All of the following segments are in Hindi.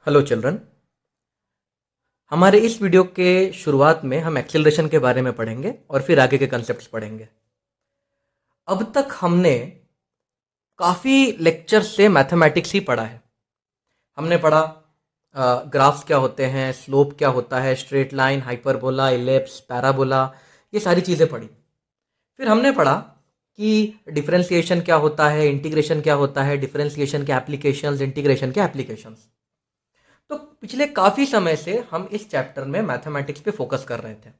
Hello children. हमारे इस वीडियो के शुरुआत में हम एक्सेलरेशन के बारे में पढ़ेंगे और फिर आगे के कंसेप्ट्स पढ़ेंगे। अब तक हमने काफ़ी लेक्चर से मैथमेटिक्स ही पढ़ा है। हमने पढ़ा ग्राफ्स क्या होते हैं, स्लोप क्या होता है, straight line, hyperbola, ellipse, parabola, ये सारी चीज़ें पढ़ी। फिर हमने पढ़ा कि डिफरेंशिएशन क्या होता है, इंटीग्रेशन क्या होता है, डिफरेंशिएशन के एप्लीकेशंस, इंटीग्रेशन के एप्लीकेशंस। तो पिछले काफ़ी समय से हम इस चैप्टर में मैथमेटिक्स पे फोकस कर रहे थे।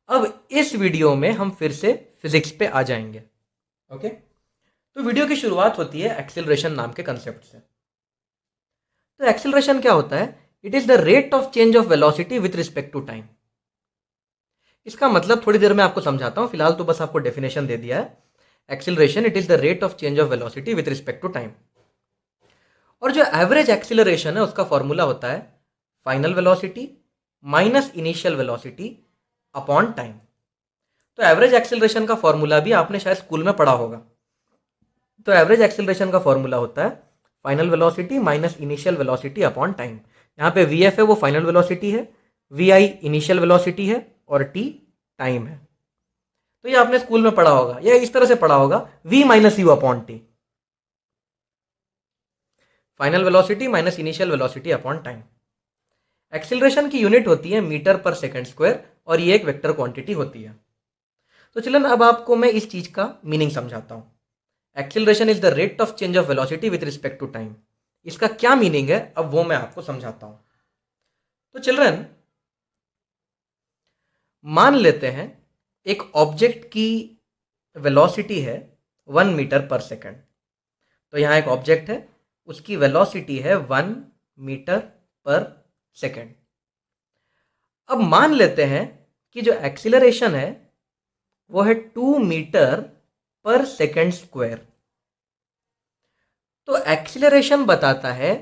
अब इस वीडियो में हम फिर से फिजिक्स पे आ जाएंगे। ओके, तो वीडियो की शुरुआत होती है एक्सेलरेशन नाम के कंसेप्ट से। तो एक्सेलरेशन क्या होता है? It is the rate of change of velocity with respect to time. इसका मतलब थोड़ी देर में आपको समझाता हूं, फिलहाल तो बस आपको डेफिनेशन दे दिया है। Acceleration it is the rate of change of velocity with respect to time. और जो एवरेज एक्सेलरेशन है उसका फॉर्मूला होता है final velocity minus initial velocity upon time. तो एवरेज एक्सेलरेशन का फॉर्मूला भी आपने शायद स्कूल में पढ़ा होगा। तो एवरेज एक्सेलरेशन का फॉर्मूला होता है final velocity minus initial velocity upon time. यहाँ पे वी एफ है वो फाइनल वेलोसिटी है, वी आई इनिशियल वेलोसिटी है और टी टाइम है। तो ये आपने स्कूल में पढ़ा होगा, या इस तरह से पढ़ा होगा V minus U upon T, final velocity minus initial velocity upon time. Acceleration की यूनिट होती है मीटर पर सेकंड स्क्वायर और ये एक वेक्टर क्वांटिटी होती है। तो चलन अब आपको मैं इस चीज का मीनिंग समझाता हूं। Acceleration is the rate of change of velocity with respect to time. इसका क्या मीनिंग है अब वो मैं आपको समझाता हूं। तो चिल्ड्रन, मान लेते हैं एक ऑब्जेक्ट की वेलोसिटी है 1 मीटर पर सेकंड। तो यहां एक ऑब्जेक्ट है, उसकी वेलोसिटी है 1 मीटर पर सेकंड। अब मान लेते हैं कि जो एक्सीलरेशन है वो है 2 मीटर पर सेकंड स्क्वायर। तो एक्सीलरेशन बताता है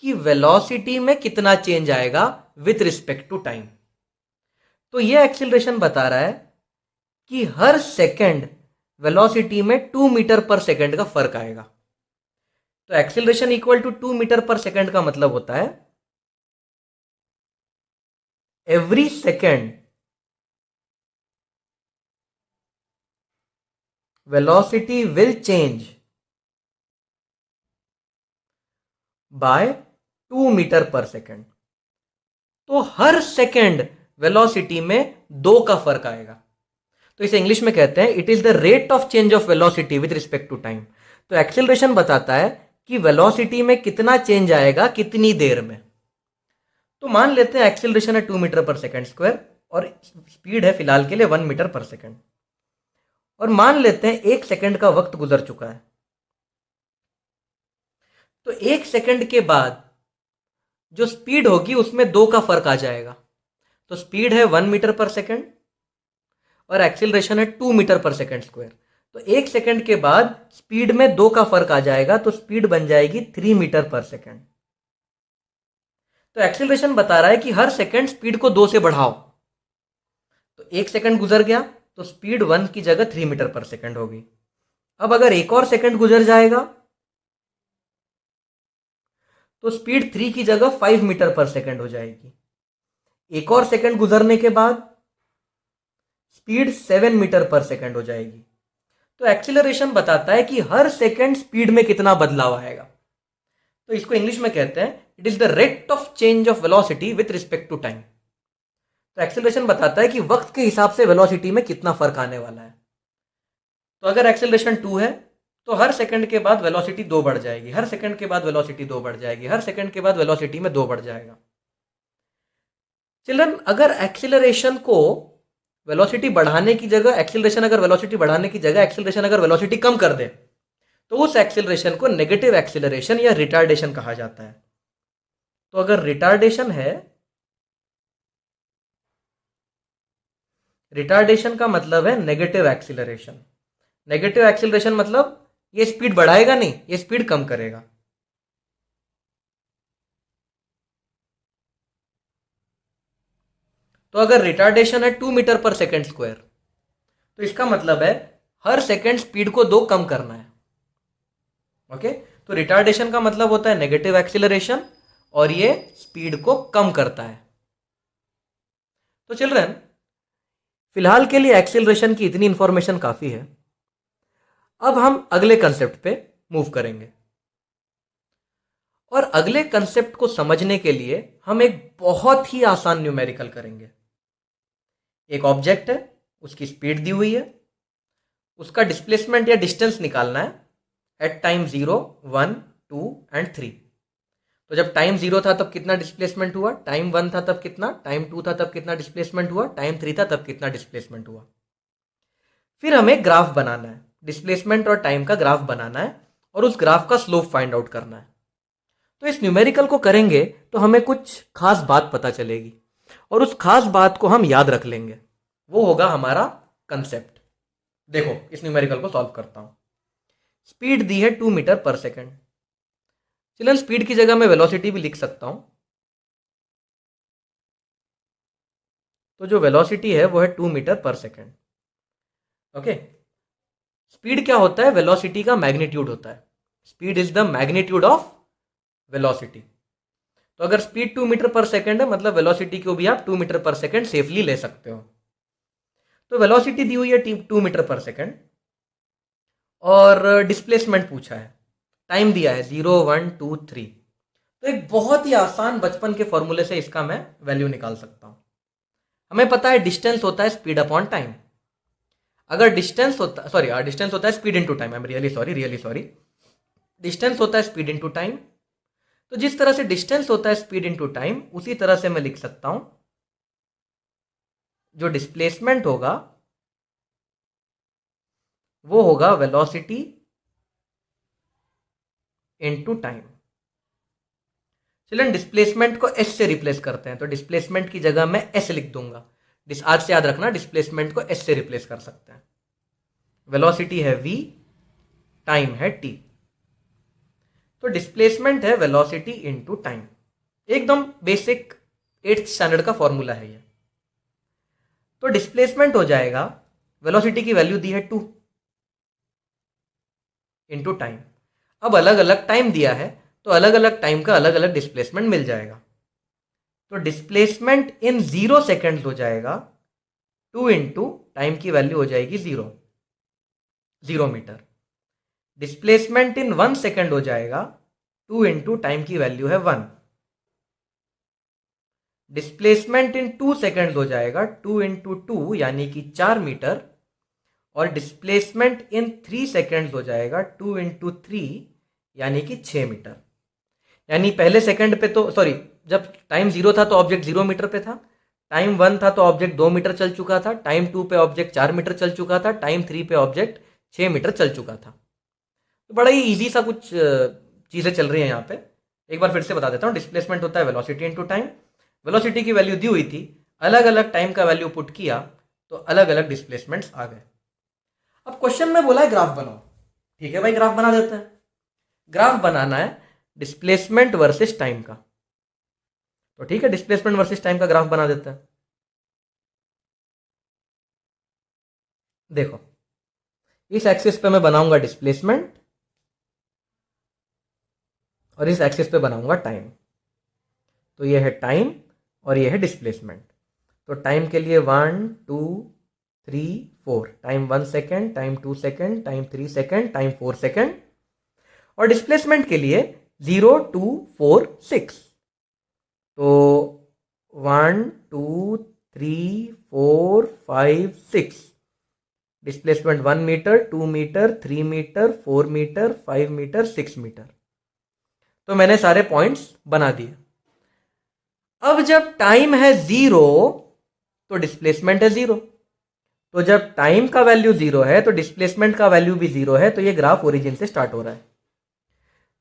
कि वेलोसिटी में कितना चेंज आएगा विथ रिस्पेक्ट टू टाइम। तो ये एक्सीलरेशन बता रहा है कि हर सेकंड वेलोसिटी में 2 मीटर पर सेकंड का फर्क आएगा। तो acceleration equal to 2 metre per second का मतलब होता है every second velocity will change by 2 metre per second. तो हर सेकंड वेलोसिटी में 2 का फर्क आएगा। तो इसे इंग्लिश में कहते हैं it is the rate of change of velocity with respect to time. तो एक्सेलरेशन बताता है कि वेलोसिटी में कितना चेंज आएगा कितनी देर में। तो मान लेते हैं एक्सेलरेशन है 2 मीटर पर सेकंड स्क्वायर और स्पीड है फिलहाल के लिए 1 मीटर पर सेकंड। और मान लेते हैं 1 सेकंड का वक्त गुजर चुका है। तो 1 सेकंड के बाद जो स्पीड होगी उसमें 2 का फर्क आ जाएगा। तो स्पीड है 1 मीटर पर सेकंड और एक्सेलरेशन है 2 मीटर पर सेकंड स्क्वायर। तो 1 सेकंड के बाद स्पीड में 2 का फर्क आ जाएगा, तो स्पीड बन जाएगी 3 मीटर पर सेकंड। तो एक्सेलरेशन बता रहा है कि हर सेकंड स्पीड को 2 से बढ़ाओ। तो 1 सेकंड गुजर गया तो स्पीड 1 की जगह 3 मीटर पर सेकंड होगी। अब अगर एक और सेकंड गुजर जाएगा तो स्पीड 3 की जगह 5 मीटर पर सेकंड हो जाएगी। एक और सेकंड गुजरने के बाद स्पीड 7 मीटर पर सेकंड हो जाएगी। तो एक्सीलरेशन बताता है कि हर सेकंड स्पीड में कितना बदलाव आएगा। तो इसको इंग्लिश में कहते हैं it is the rate of change of velocity with respect to time. तो एक्सीलरेशन बताता है कि वक्त के हिसाब से वेलोसिटी में कितना फर्क आने वाला है। तो अगर एक्सीलरेशन 2 है तो हर सेकंड के बाद वेलोसिटी 2 बढ़ जाएगी, हर सेकंड के बाद वेलोसिटी 2 बढ़ जाएगी, हर सेकंड के बाद वेलोसिटी में 2 बढ़ जाएगा। चिल्ड्रन, अगर एक्सीलरेशन को वेलोसिटी बढ़ाने की जगह एक्सीलरेशन अगर वेलोसिटी बढ़ाने की जगह एक्सीलरेशन अगर वेलोसिटी कम कर दे तो उस एक्सीलरेशन को नेगेटिव एक्सीलरेशन या रिटार्डेशन कहा जाता है। तो अगर रिटार्डेशन है, रिटार्डेशन का मतलब है नेगेटिव एक्सीलरेशन। नेगेटिव एक्सीलरेशन मतलब ये स्पीड बढ़ाएगा नहीं, ये स्पीड कम करेगा। तो अगर रिटार्डेशन है 2 मीटर पर सेकंड स्क्वायर तो इसका मतलब है हर सेकंड स्पीड को 2 कम करना है। ओके, तो रिटार्डेशन का मतलब होता है नेगेटिव एक्सीलरेशन और ये स्पीड को कम करता है। तो चिल्ड्रन, फिलहाल के लिए एक्सीलरेशन की इतनी इंफॉर्मेशन काफी है। अब हम अगले कंसेप्ट पे मूव करेंगे और अगले कंसेप्ट को समझने के लिए हम एक बहुत ही आसान न्यूमेरिकल करेंगे। एक ऑब्जेक्ट है, उसकी स्पीड दी हुई है, उसका डिस्प्लेसमेंट या डिस्टेंस निकालना है एट टाइम 0, 1, 2 एंड 3। तो जब टाइम 0 था तब कितना डिस्प्लेसमेंट हुआ, टाइम 1 था तब कितना, टाइम 2 था तब कितना डिस्प्लेसमेंट हुआ, टाइम 3 था तब कितना डिस्प्लेसमेंट हुआ। फिर हमें ग्राफ बनाना है, डिस्प्लेसमेंट और टाइम का ग्राफ बनाना है और उस ग्राफ का स्लोप फाइंड आउट करना है। तो इस न्यूमेरिकल को करेंगे तो हमें कुछ खास बात पता चलेगी और उस खास बात को हम याद रख लेंगे। वो होगा हमारा कंसेप्ट। देखो, इस न्यूमेरिकल को सॉल्व करता हूं। स्पीड दी है 2 मीटर पर सेकेंड। चिल्ड्रन, स्पीड की जगह मैं वेलोसिटी भी लिख सकता हूं। तो जो वेलोसिटी है वो है 2 मीटर पर सेकेंड। ओके, स्पीड क्या होता है? वेलोसिटी का मैग्नीट्यूड होता है। Speed is the magnitude of velocity. तो अगर स्पीड 2 मीटर पर सेकेंड है मतलब वेलोसिटी को भी आप 2 मीटर पर सेकेंड सेफली ले सकते हो। तो वेलोसिटी दी हुई है 2 मीटर पर सेकेंड और डिस्प्लेसमेंट पूछा है, टाइम दिया है 0, 1, 2, 3। तो एक बहुत ही आसान बचपन के फॉर्मूले से इसका मैं वैल्यू निकाल सकता हूं। हमें पता है डिस्टेंस होता है स्पीड अपॉन टाइम। अगर डिस्टेंस होता डिस्टेंस होता है speed into time. I am really sorry. Distance होता है स्पीड इनटू टाइम। तो जिस तरह से डिस्टेंस होता है स्पीड इनटू टाइम, उसी तरह से मैं लिख सकता हूं जो डिस्प्लेसमेंट होगा वो होगा वेलोसिटी इनटू टाइम। चलिए डिस्प्लेसमेंट को एस से रिप्लेस करते हैं। तो डिस्प्लेसमेंट की जगह मैं एस लिख दूंगा। आज से याद रखना, डिस्प्लेसमेंट को एस से रिप्लेस कर सकते हैं। वेलोसिटी है v, टाइम है t। तो डिस्प्लेसमेंट है वेलोसिटी इनटू टाइम। एकदम बेसिक 8th स्टैंडर्ड का फॉर्मूला है ये। तो डिस्प्लेसमेंट हो जाएगा, वेलोसिटी की वैल्यू दी है 2 इनटू टाइम। अब अलग अलग टाइम दिया है तो अलग अलग टाइम का अलग अलग डिस्प्लेसमेंट मिल जाएगा। तो डिस्प्लेसमेंट इन 0 सेकेंड्स हो जाएगा 2 इंटू टाइम की वैल्यू हो जाएगी 0 मीटर। डिस्प्लेसमेंट इन 1 सेकेंड हो जाएगा 2 इंटू टाइम की वैल्यू है 1। डिस्प्लेसमेंट इन 2 सेकेंड्स हो जाएगा 2 इंटू 2 यानी कि 4 मीटर। और डिस्प्लेसमेंट इन 3 सेकेंड्स हो जाएगा 2 इंटू 3 यानी कि 6 मीटर। यानी पहले सेकंड पे तो जब टाइम 0 था तो ऑब्जेक्ट 0 मीटर पे था, टाइम 1 था तो ऑब्जेक्ट 2 मीटर चल चुका था, टाइम 2 पे ऑब्जेक्ट 4 मीटर चल चुका था, टाइम 3 पे ऑब्जेक्ट 6 मीटर चल चुका था। तो बड़ा ही इजी सा कुछ चीज़ें चल रही हैं यहाँ पे। एक बार फिर से बता देता हूँ। डिस्प्लेसमेंट होता है वेलोसिटी इनटू टाइम। वेलोसिटी की वैल्यू दी हुई थी, अलग अलग टाइम का वैल्यू पुट किया तो अलग अलग डिस्प्लेसमेंट्स आ गए। अब क्वेश्चन में बोला है ग्राफ बनाओ। ठीक है भाई, ग्राफ बना देते हैं। ग्राफ बनाना है डिस्प्लेसमेंट वर्सेस टाइम का। तो ठीक है, डिस्प्लेसमेंट वर्सेस टाइम का ग्राफ बना देते हैं। देखो, इस एक्सिस पे मैं बनाऊंगा डिस्प्लेसमेंट और इस एक्सिस पे बनाऊंगा टाइम। तो ये है टाइम और ये है डिस्प्लेसमेंट। तो टाइम के लिए 1, 2, 3, 4। Time 1 second, time 2 second, time 3 second, time 4 second. और डिस्प्लेसमेंट के लिए 0, 2, 4, 6। तो 1, 2, 3, 4, 5, 6। Displacement 1 metre, 2 metre, 3 metre, 4 metre, 5 metre, 6 metre. तो मैंने सारे पॉइंट्स बना दिए। अब जब टाइम है 0 तो डिस्प्लेसमेंट है 0। तो जब टाइम का वैल्यू 0 है तो डिस्प्लेसमेंट का वैल्यू भी 0 है। तो ये ग्राफ ओरिजिन से स्टार्ट हो रहा है।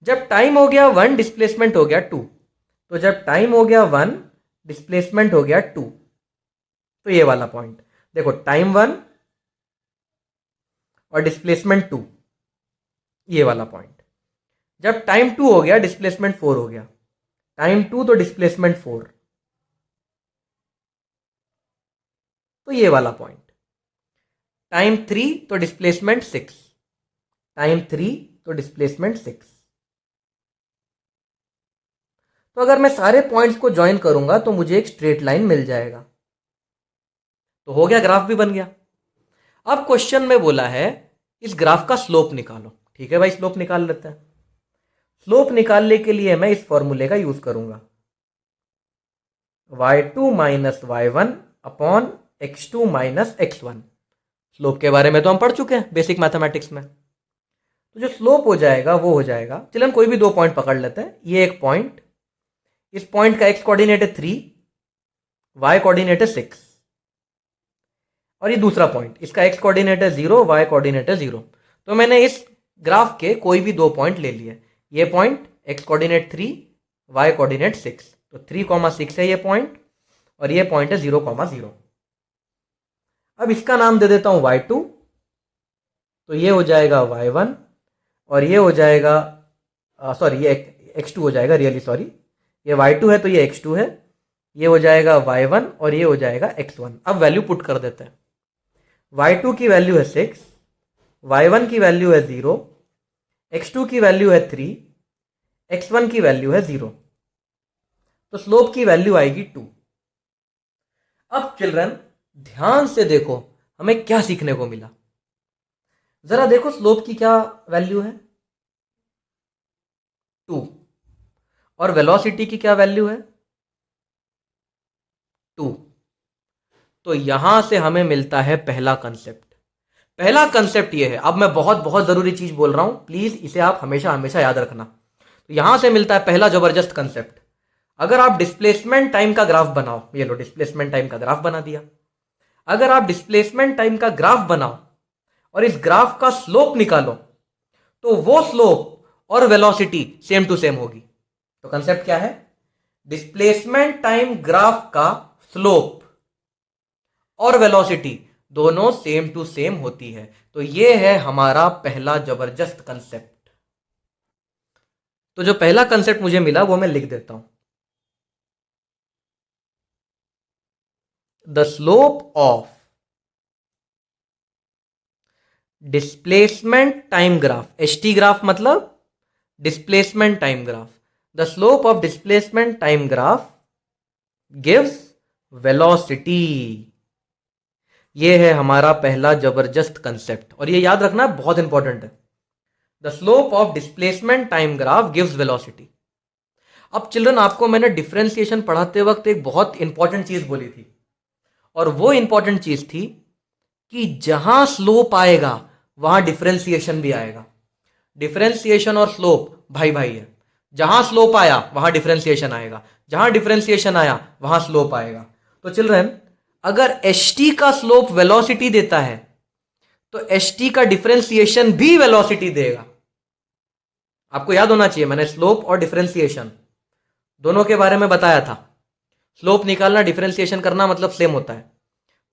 जब टाइम हो गया 1, डिस्प्लेसमेंट हो गया 2। तो जब टाइम हो गया 1, डिस्प्लेसमेंट हो गया 2। तो ये वाला पॉइंट देखो, टाइम 1 और डिस्प्लेसमेंट 2, ये वाला पॉइंट। जब टाइम 2 हो गया डिस्प्लेसमेंट 4 हो गया, टाइम 2 तो डिस्प्लेसमेंट 4। तो ये वाला पॉइंट। टाइम 3 तो डिस्प्लेसमेंट 6, टाइम 3 तो डिस्प्लेसमेंट 6। तो अगर मैं सारे पॉइंट्स को ज्वाइन करूंगा तो मुझे एक स्ट्रेट लाइन मिल जाएगा। तो हो गया, ग्राफ भी बन गया। अब क्वेश्चन में बोला है इस ग्राफ का स्लोप निकालो। ठीक है भाई, स्लोप निकाल लेते हैं। स्लोप निकालने के लिए मैं इस फॉर्मूले का यूज करूंगा, y2 minus y1 upon x2 minus x1। Slope के बारे में तो हम पढ़ चुके हैं बेसिक मैथमेटिक्स में। तो जो स्लोप हो जाएगा वो हो जाएगा, चलिए हम कोई भी दो पॉइंट पकड़ लेते हैं। ये एक पॉइंट, इस पॉइंट का x कोऑर्डिनेट है 3, y कोऑर्डिनेट है 6, और ये दूसरा पॉइंट, इसका x कोऑर्डिनेट है 0, y कोऑर्डिनेट है 0। तो मैंने इस ग्राफ के कोई भी दो पॉइंट ले लिए। ये point x coordinate 3, y coordinate 6, तो 3,6 है ये पॉइंट, और ये पॉइंट है 0,0। अब इसका नाम दे देता हूं y2, तो ये हो जाएगा y1, और ये हो जाएगा सॉरी ये x2 हो जाएगा, रियली सॉरी, ये y2 है तो ये x2 है, ये हो जाएगा y1 और ये हो जाएगा x1। अब वैल्यू पुट कर देते हैं। y2 की वैल्यू है 6, y1 की वैल्यू है 0, x2 की वैल्यू है 3, x1 की वैल्यू है 0। तो स्लोप की वैल्यू आएगी 2। अब चिल्ड्रन ध्यान से देखो हमें क्या सीखने को मिला। जरा देखो स्लोप की क्या वैल्यू है, 2, और वेलोसिटी की क्या वैल्यू है, 2। तो यहां से हमें मिलता है पहला कंसेप्ट। पहला कंसेप्ट ये है, अब मैं बहुत बहुत जरूरी चीज बोल रहा हूं, प्लीज इसे आप हमेशा हमेशा याद रखना। तो यहां से मिलता है पहला जबरदस्त कंसेप्ट। अगर आप डिस्प्लेसमेंट टाइम का ग्राफ बनाओ, ये लो डिस्प्लेसमेंट टाइम का ग्राफ बना दिया। अगर आप डिस्प्लेसमेंट टाइम का ग्राफ बनाओ और इस ग्राफ का स्लोप निकालो, तो वो स्लोप और वेलोसिटी सेम टू सेम होगी। तो कंसेप्ट क्या है, डिस्प्लेसमेंट टाइम ग्राफ का स्लोप और वेलोसिटी दोनों सेम टू सेम होती है। तो ये है हमारा पहला जबरदस्त कंसेप्ट। तो जो पहला कंसेप्ट मुझे मिला वो मैं लिख देता हूं। The slope of displacement time graph, HT graph मतलब displacement time graph, the slope of displacement time graph gives velocity. ये है हमारा पहला जबरदस्त कंसेप्ट, और ये याद रखना बहुत इंपॉर्टेंट है। The slope of displacement time graph gives velocity. अब चिल्ड्रन आपको मैंने डिफरेंशिएशन पढ़ाते वक्त एक बहुत इंपॉर्टेंट चीज बोली थी, और वो इंपॉर्टेंट चीज थी कि जहां स्लोप आएगा वहां डिफरेंशिएशन भी आएगा। डिफरेंशिएशन और स्लोप भाई भाई है। जहां स्लोप आया वहां डिफरेंशिएशन आएगा, जहां डिफरेंशिएशन आया वहां स्लोप आएगा। तो चिल्ड्रन अगर ht का स्लोप वेलोसिटी देता है तो ht का डिफरेंशिएशन भी वेलोसिटी देगा। आपको याद होना चाहिए, मैंने स्लोप और डिफरेंशिएशन दोनों के बारे में बताया था। स्लोप निकालना डिफरेंशिएशन करना मतलब सेम होता है।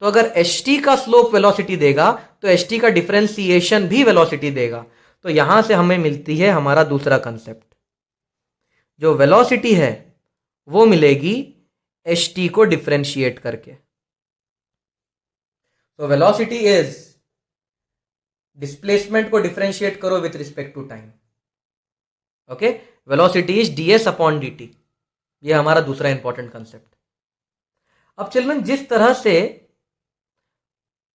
तो अगर ht का स्लोप वेलोसिटी देगा तो ht का डिफरेंशिएशन भी वेलोसिटी देगा। तो यहां से हमें मिलती है हमारा दूसरा कंसेप्ट, जो वेलोसिटी है वो मिलेगी ht को डिफरेंशिएट करके। तो वेलोसिटी इज, डिस्प्लेसमेंट को डिफरेंशिएट करो with respect to time. Okay, velocity is ds upon dt। ये हमारा दूसरा इंपॉर्टेंट कंसेप्ट। अब चिल्ड्रन जिस तरह से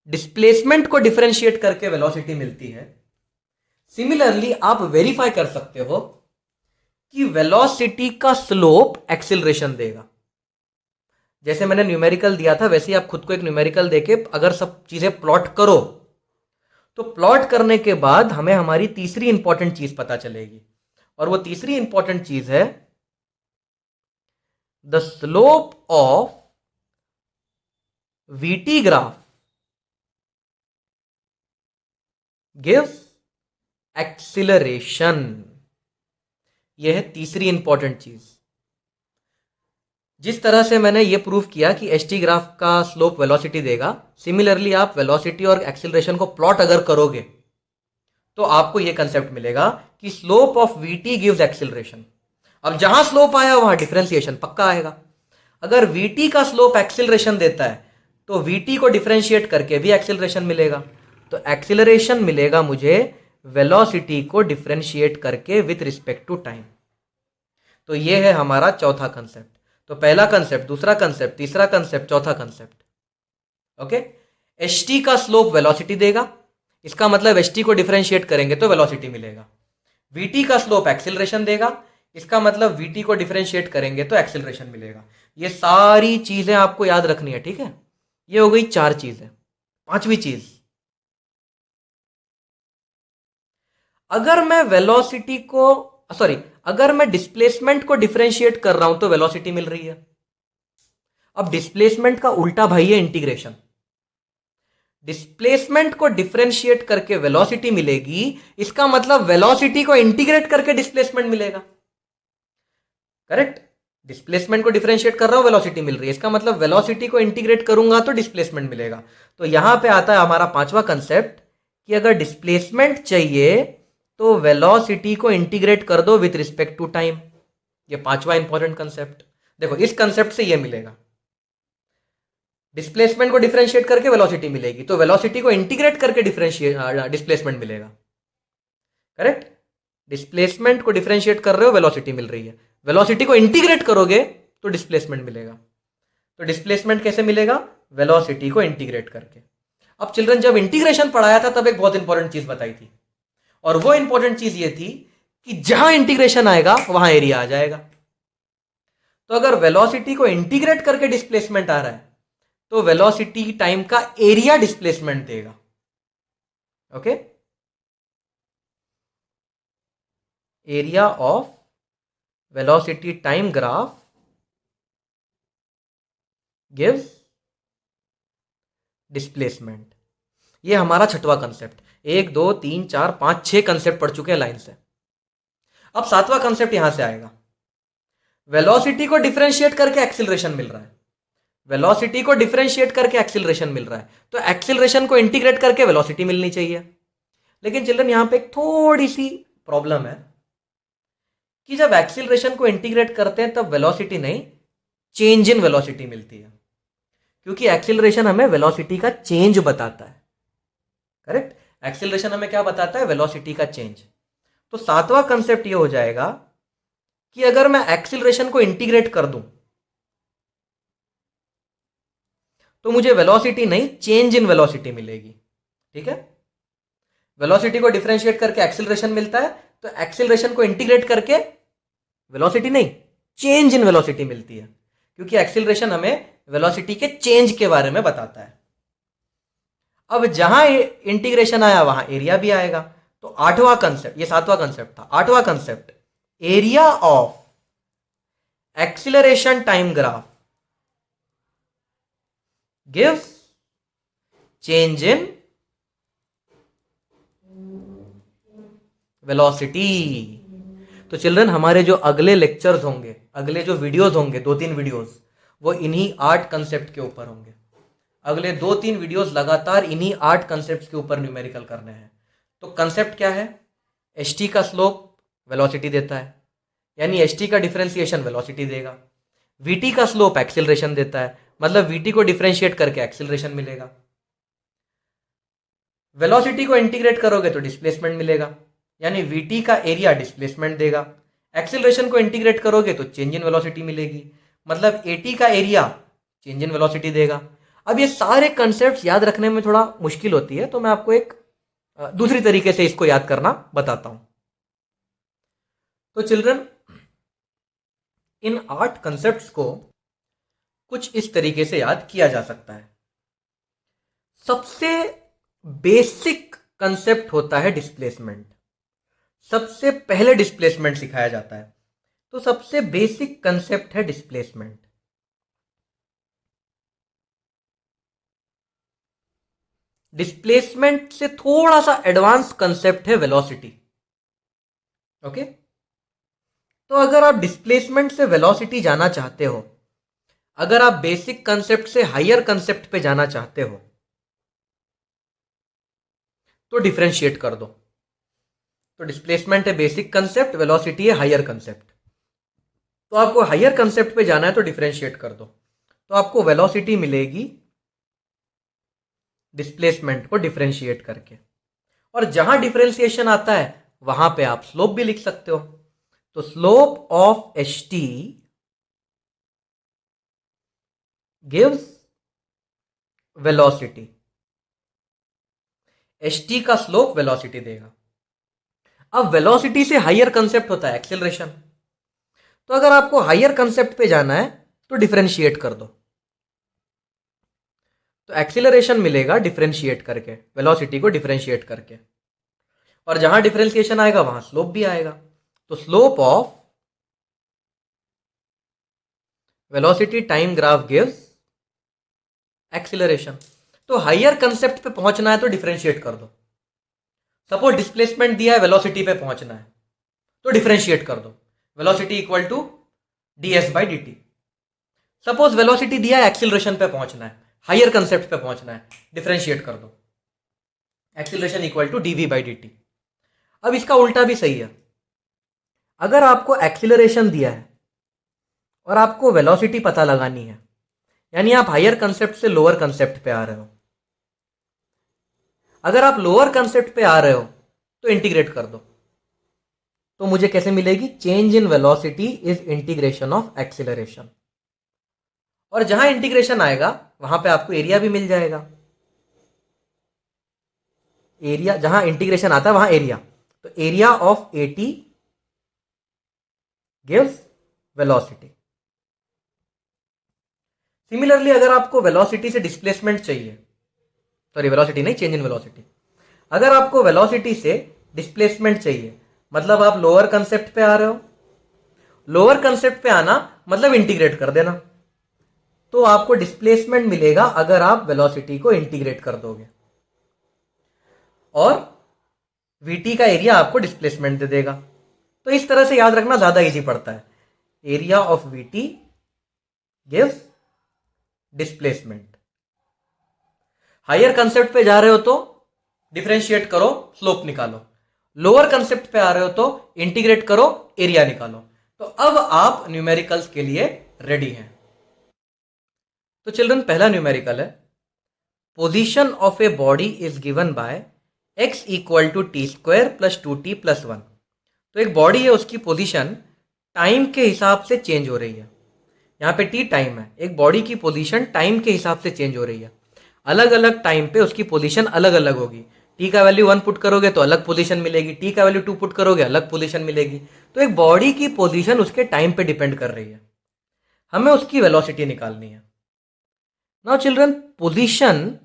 डिस्प्लेसमेंट को डिफरेंशिएट करके वेलोसिटी मिलती है, सिमिलरली आप वेरीफाई कर सकते हो कि वेलोसिटी का स्लोप एक्सीलरेशन देगा। जैसे मैंने न्यूमेरिकल दिया था वैसे ही आप खुद को एक न्यूमेरिकल देके अगर सब चीजें प्लॉट करो, तो प्लॉट करने के बाद हमें हमारी तीसरी इंपॉर्टेंट चीज पता चलेगी, और वो तीसरी इंपॉर्टेंट चीज है the slope of VT graph gives acceleration. यह है तीसरी इंपॉर्टेंट चीज। जिस तरह से मैंने यह प्रूव किया कि ht ग्राफ का स्लोप वेलोसिटी देगा, सिमिलरली आप वेलोसिटी और एक्सीलरेशन को प्लॉट अगर करोगे तो आपको यह कंसेप्ट मिलेगा कि slope of VT gives acceleration. अब जहां स्लोप आया वहां डिफरेंशिएशन पक्का आएगा। अगर VT का स्लोप एक्सीलरेशन देता है तो VT को डिफरेंशिएट करके भी एक्सीलरेशन मिलेगा। तो एक्सीलरेशन मिलेगा मुझे वेलोसिटी को डिफरेंशिएट करके विथ रिस्पेक्ट टू टाइम। तो ये है हमारा चौथा कंसेप्ट। तो पहला कंसेप्ट, दूसरा कंसेप्ट, तीसरा कंसेप्ट, चौथा कंसेप्ट। ओके, एच टी का स्लोप वेलोसिटी देगा, इसका मतलब एच टी को डिफरेंशिएट करेंगे तो वेलोसिटी मिलेगा। वी टी का स्लोप एक्सिलरेशन देगा, इसका मतलब वी टी को डिफरेंशिएट करेंगे तो एक्सिलरेशन मिलेगा। ये सारी चीजें आपको याद रखनी है, ठीक है। ये हो गई चार चीजें। पांचवी चीज, अगर मैं वेलोसिटी को सॉरी अगर मैं डिस्प्लेसमेंट को डिफरेंशिएट कर रहा हूं तो वेलोसिटी मिल रही है। अब डिस्प्लेसमेंट का उल्टा भाई है इंटीग्रेशन। डिस्प्लेसमेंट को डिफरेंशिएट करके वेलोसिटी मिलेगी, इसका मतलब वेलोसिटी को इंटीग्रेट करके डिस्प्लेसमेंट मिलेगा। करेक्ट, डिस्प्लेसमेंट को डिफरेंशिएट कर रहा हूं, वेलोसिटी मिल रही है, इसका मतलब वेलोसिटी को इंटीग्रेट करूंगा तो डिस्प्लेसमेंट मिलेगा। तो यहां पे आता है हमारा पांचवा कंसेप्ट कि अगर डिस्प्लेसमेंट चाहिए तो वेलोसिटी को इंटीग्रेट कर दो विथ रिस्पेक्ट टू टाइम। ये पांचवा इंपॉर्टेंट कंसेप्ट। देखो, इस कंसेप्ट से ये मिलेगा, डिस्प्लेसमेंट को डिफरेंशिएट करके वेलोसिटी मिलेगी, तो वेलोसिटी को इंटीग्रेट करके डिस्प्लेसमेंट मिलेगा। करेक्ट, डिस्प्लेसमेंट को डिफरेंशिएट कर रहे हो, वेलोसिटी मिल रही है, वेलोसिटी को इंटीग्रेट करोगे तो डिस्प्लेसमेंट मिलेगा। तो डिस्प्लेसमेंट कैसे मिलेगा? वेलोसिटी को इंटीग्रेट करके। अब चिल्ड्रन, जब इंटीग्रेशन पढ़ाया था तब एक बहुत इंपॉर्टेंट चीज बताई थी, और वो इंपॉर्टेंट चीज ये थी कि जहां इंटीग्रेशन आएगा वहां एरिया आ जाएगा। तो अगर वेलोसिटी को इंटीग्रेट करके डिस्प्लेसमेंट आ रहा है तो वेलोसिटी टाइम का एरिया डिस्प्लेसमेंट देगा। Okay, area of velocity time graph gives displacement. ये हमारा छठवां कंसेप्ट। 1 2 3 4 5 6 कंसेप्ट पढ़ चुके हैं लाइन से। अब सातवां कंसेप्ट यहां से आएगा। वेलोसिटी को डिफरेंशिएट करके एक्सिलरेशन मिल रहा है, वेलोसिटी को डिफरेंशिएट करके एक्सिलरेशन मिल रहा है, तो एक्सिलरेशन को इंटीग्रेट करके वेलोसिटी मिलनी चाहिए। लेकिन चिल्ड्रन, यहां पे एक थोड़ी सी प्रॉब्लम है कि जब एक्सिलरेशन को इंटीग्रेट करते हैं तब वेलोसिटी नहीं, चेंज इन वेलोसिटी मिलती है, क्योंकि एक्सिलरेशन हमें वेलोसिटी का चेंज बताता है। करेक्ट, एक्सिलरेशन हमें क्या बताता है? वेलोसिटी का चेंज। तो सातवां कंसेप्ट ये हो जाएगा कि अगर मैं एक्सिलरेशन को इंटीग्रेट कर दूं तो मुझे वेलोसिटी नहीं, चेंज इन वेलोसिटी मिलेगी। ठीक है, वेलोसिटी को डिफरेंशिएट करके एक्सिलरेशन मिलता है, तो एक्सिलरेशन को इंटीग्रेट करके वेलोसिटी नहीं, चेंज इन वेलोसिटी मिलती है, क्योंकि एक्सिलरेशन हमें वेलोसिटी के चेंज के बारे में बताता है। अब जहां इंटीग्रेशन आया वहां एरिया भी आएगा। तो आठवां कंसेप्ट, ये सातवां कंसेप्ट था, आठवां concept, area of acceleration time graph gives change in velocity. तो चिल्ड्रन, हमारे जो अगले लेक्चर्स होंगे, अगले जो वीडियोस होंगे, 2-3 वीडियोस, वो इन्हीं 8 कंसेप्ट के ऊपर होंगे। अगले 2-3 वीडियोस लगातार इन्हीं 8 कंसेप्ट के ऊपर न्यूमेरिकल करने हैं। तो कंसेप्ट क्या है? एच टी का स्लोप वेलोसिटी देता है, यानी एच टी का डिफरेंशिएशन वेलोसिटी देगा। वी टी का स्लोप एक्सिलरेशन देता है, मतलब वी टी को डिफरेंशिएट करके एक्सिलरेशन मिलेगा। वेलोसिटी को इंटीग्रेट करोगे तो डिस्प्लेसमेंट मिलेगा, यानी वी टी का एरिया डिस्प्लेसमेंट देगा। एक्सिलरेशन को इंटीग्रेट करोगे तो चेंज इन वेलोसिटी मिलेगी, मतलब ए टी का एरिया चेंज इन वेलोसिटी देगा। अब ये सारे कंसेप्ट याद रखने में थोड़ा मुश्किल होती है, तो मैं आपको एक दूसरी तरीके से इसको याद करना बताता हूं। तो चिल्ड्रन, इन 8 कंसेप्ट्स को कुछ इस तरीके से याद किया जा सकता है। सबसे बेसिक कंसेप्ट होता है डिस्प्लेसमेंट। सबसे पहले डिस्प्लेसमेंट सिखाया जाता है, तो सबसे बेसिक कंसेप्ट है डिस्प्लेसमेंट। डिस्प्लेसमेंट से थोड़ा सा एडवांस कंसेप्ट है वेलोसिटी। ओके, तो अगर आप डिस्प्लेसमेंट से वेलोसिटी जाना चाहते हो, अगर आप बेसिक कंसेप्ट से हायर कंसेप्ट पे जाना चाहते हो, तो डिफरेंशिएट कर दो। तो डिस्प्लेसमेंट है बेसिक कंसेप्ट, वेलोसिटी है हायर कंसेप्ट। तो आपको हायर कंसेप्ट पे जाना है तो डिफरेंशिएट कर दो, तो आपको वेलोसिटी मिलेगी डिस्प्लेसमेंट को डिफरेंशिएट करके। और जहां डिफरेंशिएशन आता है वहां पे आप स्लोप भी लिख सकते हो। तो slope of H T gives velocity, H T का स्लोप वेलोसिटी देगा। अब वेलोसिटी से हायर कंसेप्ट होता है एक्सेलरेशन, तो अगर आपको हायर कंसेप्ट पे जाना है तो डिफरेंशिएट कर दो, तो एक्सेलरेशन मिलेगा डिफरेंशिएट करके, वेलोसिटी को डिफरेंशिएट करके, और जहां डिफरेंशिएशन आएगा वहां स्लोप भी आएगा। तो slope of velocity time graph gives acceleration. तो हायर कंसेप्ट पे पहुंचना है तो डिफरेंशिएट कर दो। सपोज डिस्प्लेसमेंट दिया है, वेलोसिटी पे पहुंचना है तो डिफरेंशिएट कर दो, velocity equal to ds by D T. Suppose velocity दिया है, एक्सेलरेशन पे पहुंचना है, हायर कंसेप्ट पे पहुंचना है, डिफरेंशिएट कर दो, acceleration equal to dv by D T. अब इसका उल्टा भी सही है, अगर आपको एक्सेलरेशन दिया है और आपको वेलोसिटी पता लगानी है, यानी आप हायर कंसेप्ट से लोअर कंसेप्ट पे आ रहे हो, अगर आप लोअर कंसेप्ट पे आ रहे हो तो इंटीग्रेट कर दो, तो मुझे कैसे मिलेगी, change in velocity is integration of acceleration, और जहां इंटीग्रेशन आएगा वहां पे आपको एरिया भी मिल जाएगा, एरिया जहां इंटीग्रेशन आता है वहां एरिया, तो area of A T gives velocity. Similarly अगर आपको वेलोसिटी से डिस्प्लेसमेंट चाहिए, सॉरी वेलोसिटी नहीं, चेंज इन वेलोसिटी, अगर आपको वेलोसिटी से डिस्प्लेसमेंट चाहिए मतलब आप लोअर कंसेप्ट पे आ रहे हो, लोअर कंसेप्ट पे आना मतलब इंटीग्रेट कर देना, तो आपको डिस्प्लेसमेंट मिलेगा अगर आप वेलोसिटी को इंटीग्रेट कर दोगे, और vt का एरिया आपको डिस्प्लेसमेंट दे देगा। तो इस तरह से याद रखना ज्यादा इजी पड़ता है, area of vt gives displacement. Higher concept पे जा रहे हो तो डिफरेंशिएट करो, स्लोप निकालो, लोअर कंसेप्ट पे आ रहे हो तो इंटीग्रेट करो, एरिया निकालो। तो अब आप न्यूमेरिकल्स के लिए रेडी हैं। तो चिल्ड्रन पहला न्यूमेरिकल है, position of a body is given by x equal to T square plus 2t plus 1। तो एक बॉडी है, उसकी पोजीशन टाइम के हिसाब से चेंज हो रही है, यहाँ पे t टाइम है, एक बॉडी की पोजीशन टाइम के हिसाब से चेंज हो रही है, अलग अलग टाइम पे उसकी पोजीशन अलग अलग होगी। t का वैल्यू 1 पुट करोगे तो अलग पोजीशन मिलेगी, t का वैल्यू 2 पुट करोगे अलग पोजीशन मिलेगी। तो एक बॉडी की पोजीशन उसके टाइम पे डिपेंड कर रही है, हमें उसकी वेलोसिटी निकालनी है। नाउ चिल्ड्रन, पोजीशन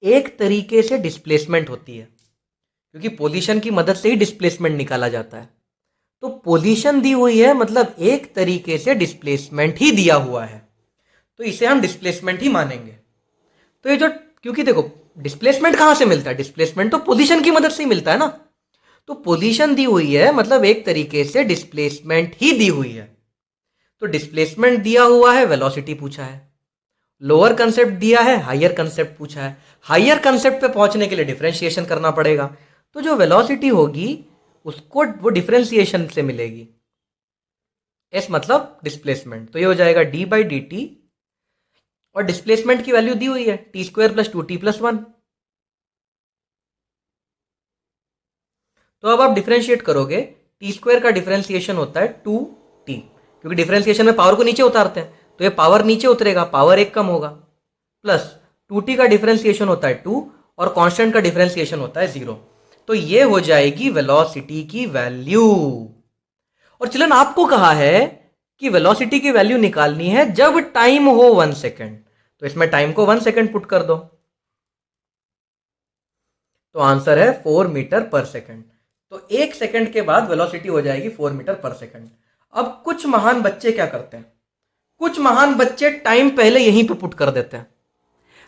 एक तरीके से डिस्प्लेसमेंट होती है, क्योंकि पोजीशन की मदद से ही डिस्प्लेसमेंट निकाला जाता है। तो पोजीशन दी हुई है मतलब एक तरीके से डिस्प्लेसमेंट ही दिया हुआ है, तो इसे हम डिस्प्लेसमेंट ही मानेंगे। तो ये जो, क्योंकि देखो डिस्प्लेसमेंट कहां से मिलता है, डिस्प्लेसमेंट तो पोजीशन की मदद से ही मिलता है ना, तो पोजीशन दी हुई है मतलब एक तरीके से डिस्प्लेसमेंट ही दी हुई है। तो डिस्प्लेसमेंट दिया हुआ है, वेलोसिटी पूछा है, लोअर कंसेप्ट दिया है, हायर कंसेप्ट पूछा है, हायर कंसेप्ट पे पहुंचने के लिए डिफरेंशिएशन करना पड़ेगा, तो जो वेलोसिटी होगी उसको वो डिफरेंशिएशन से मिलेगी, एस मतलब डिस्प्लेसमेंट, तो ये हो जाएगा डी बाई डी टी, और डिस्प्लेसमेंट की वैल्यू दी हुई है T square plus 2t plus 1। तो अब आप डिफरेंशिएट करोगे, टी स्क्वायर का डिफरेंशिएशन होता है 2t, क्योंकि डिफरेंशिएशन में पावर को नीचे उतारते हैं तो ये पावर नीचे उतरेगा, पावर एक कम होगा, प्लस 2t का डिफरेंशिएशन होता है 2 और कांस्टेंट का डिफरेंशिएशन होता है 0। तो ये हो जाएगी वेलोसिटी की वैल्यू। और चिल्ड्रन आपको कहा है कि वेलोसिटी की वैल्यू निकालनी है जब टाइम हो 1 सेकेंड, तो इसमें टाइम को 1 सेकेंड पुट कर दो, तो आंसर है 4 मीटर पर सेकेंड। तो 1 सेकेंड के बाद वेलोसिटी हो जाएगी 4 मीटर पर सेकेंड। अब कुछ महान बच्चे क्या करते हैं, कुछ महान बच्चे टाइम पहले यहीं पे पुट कर देते हैं।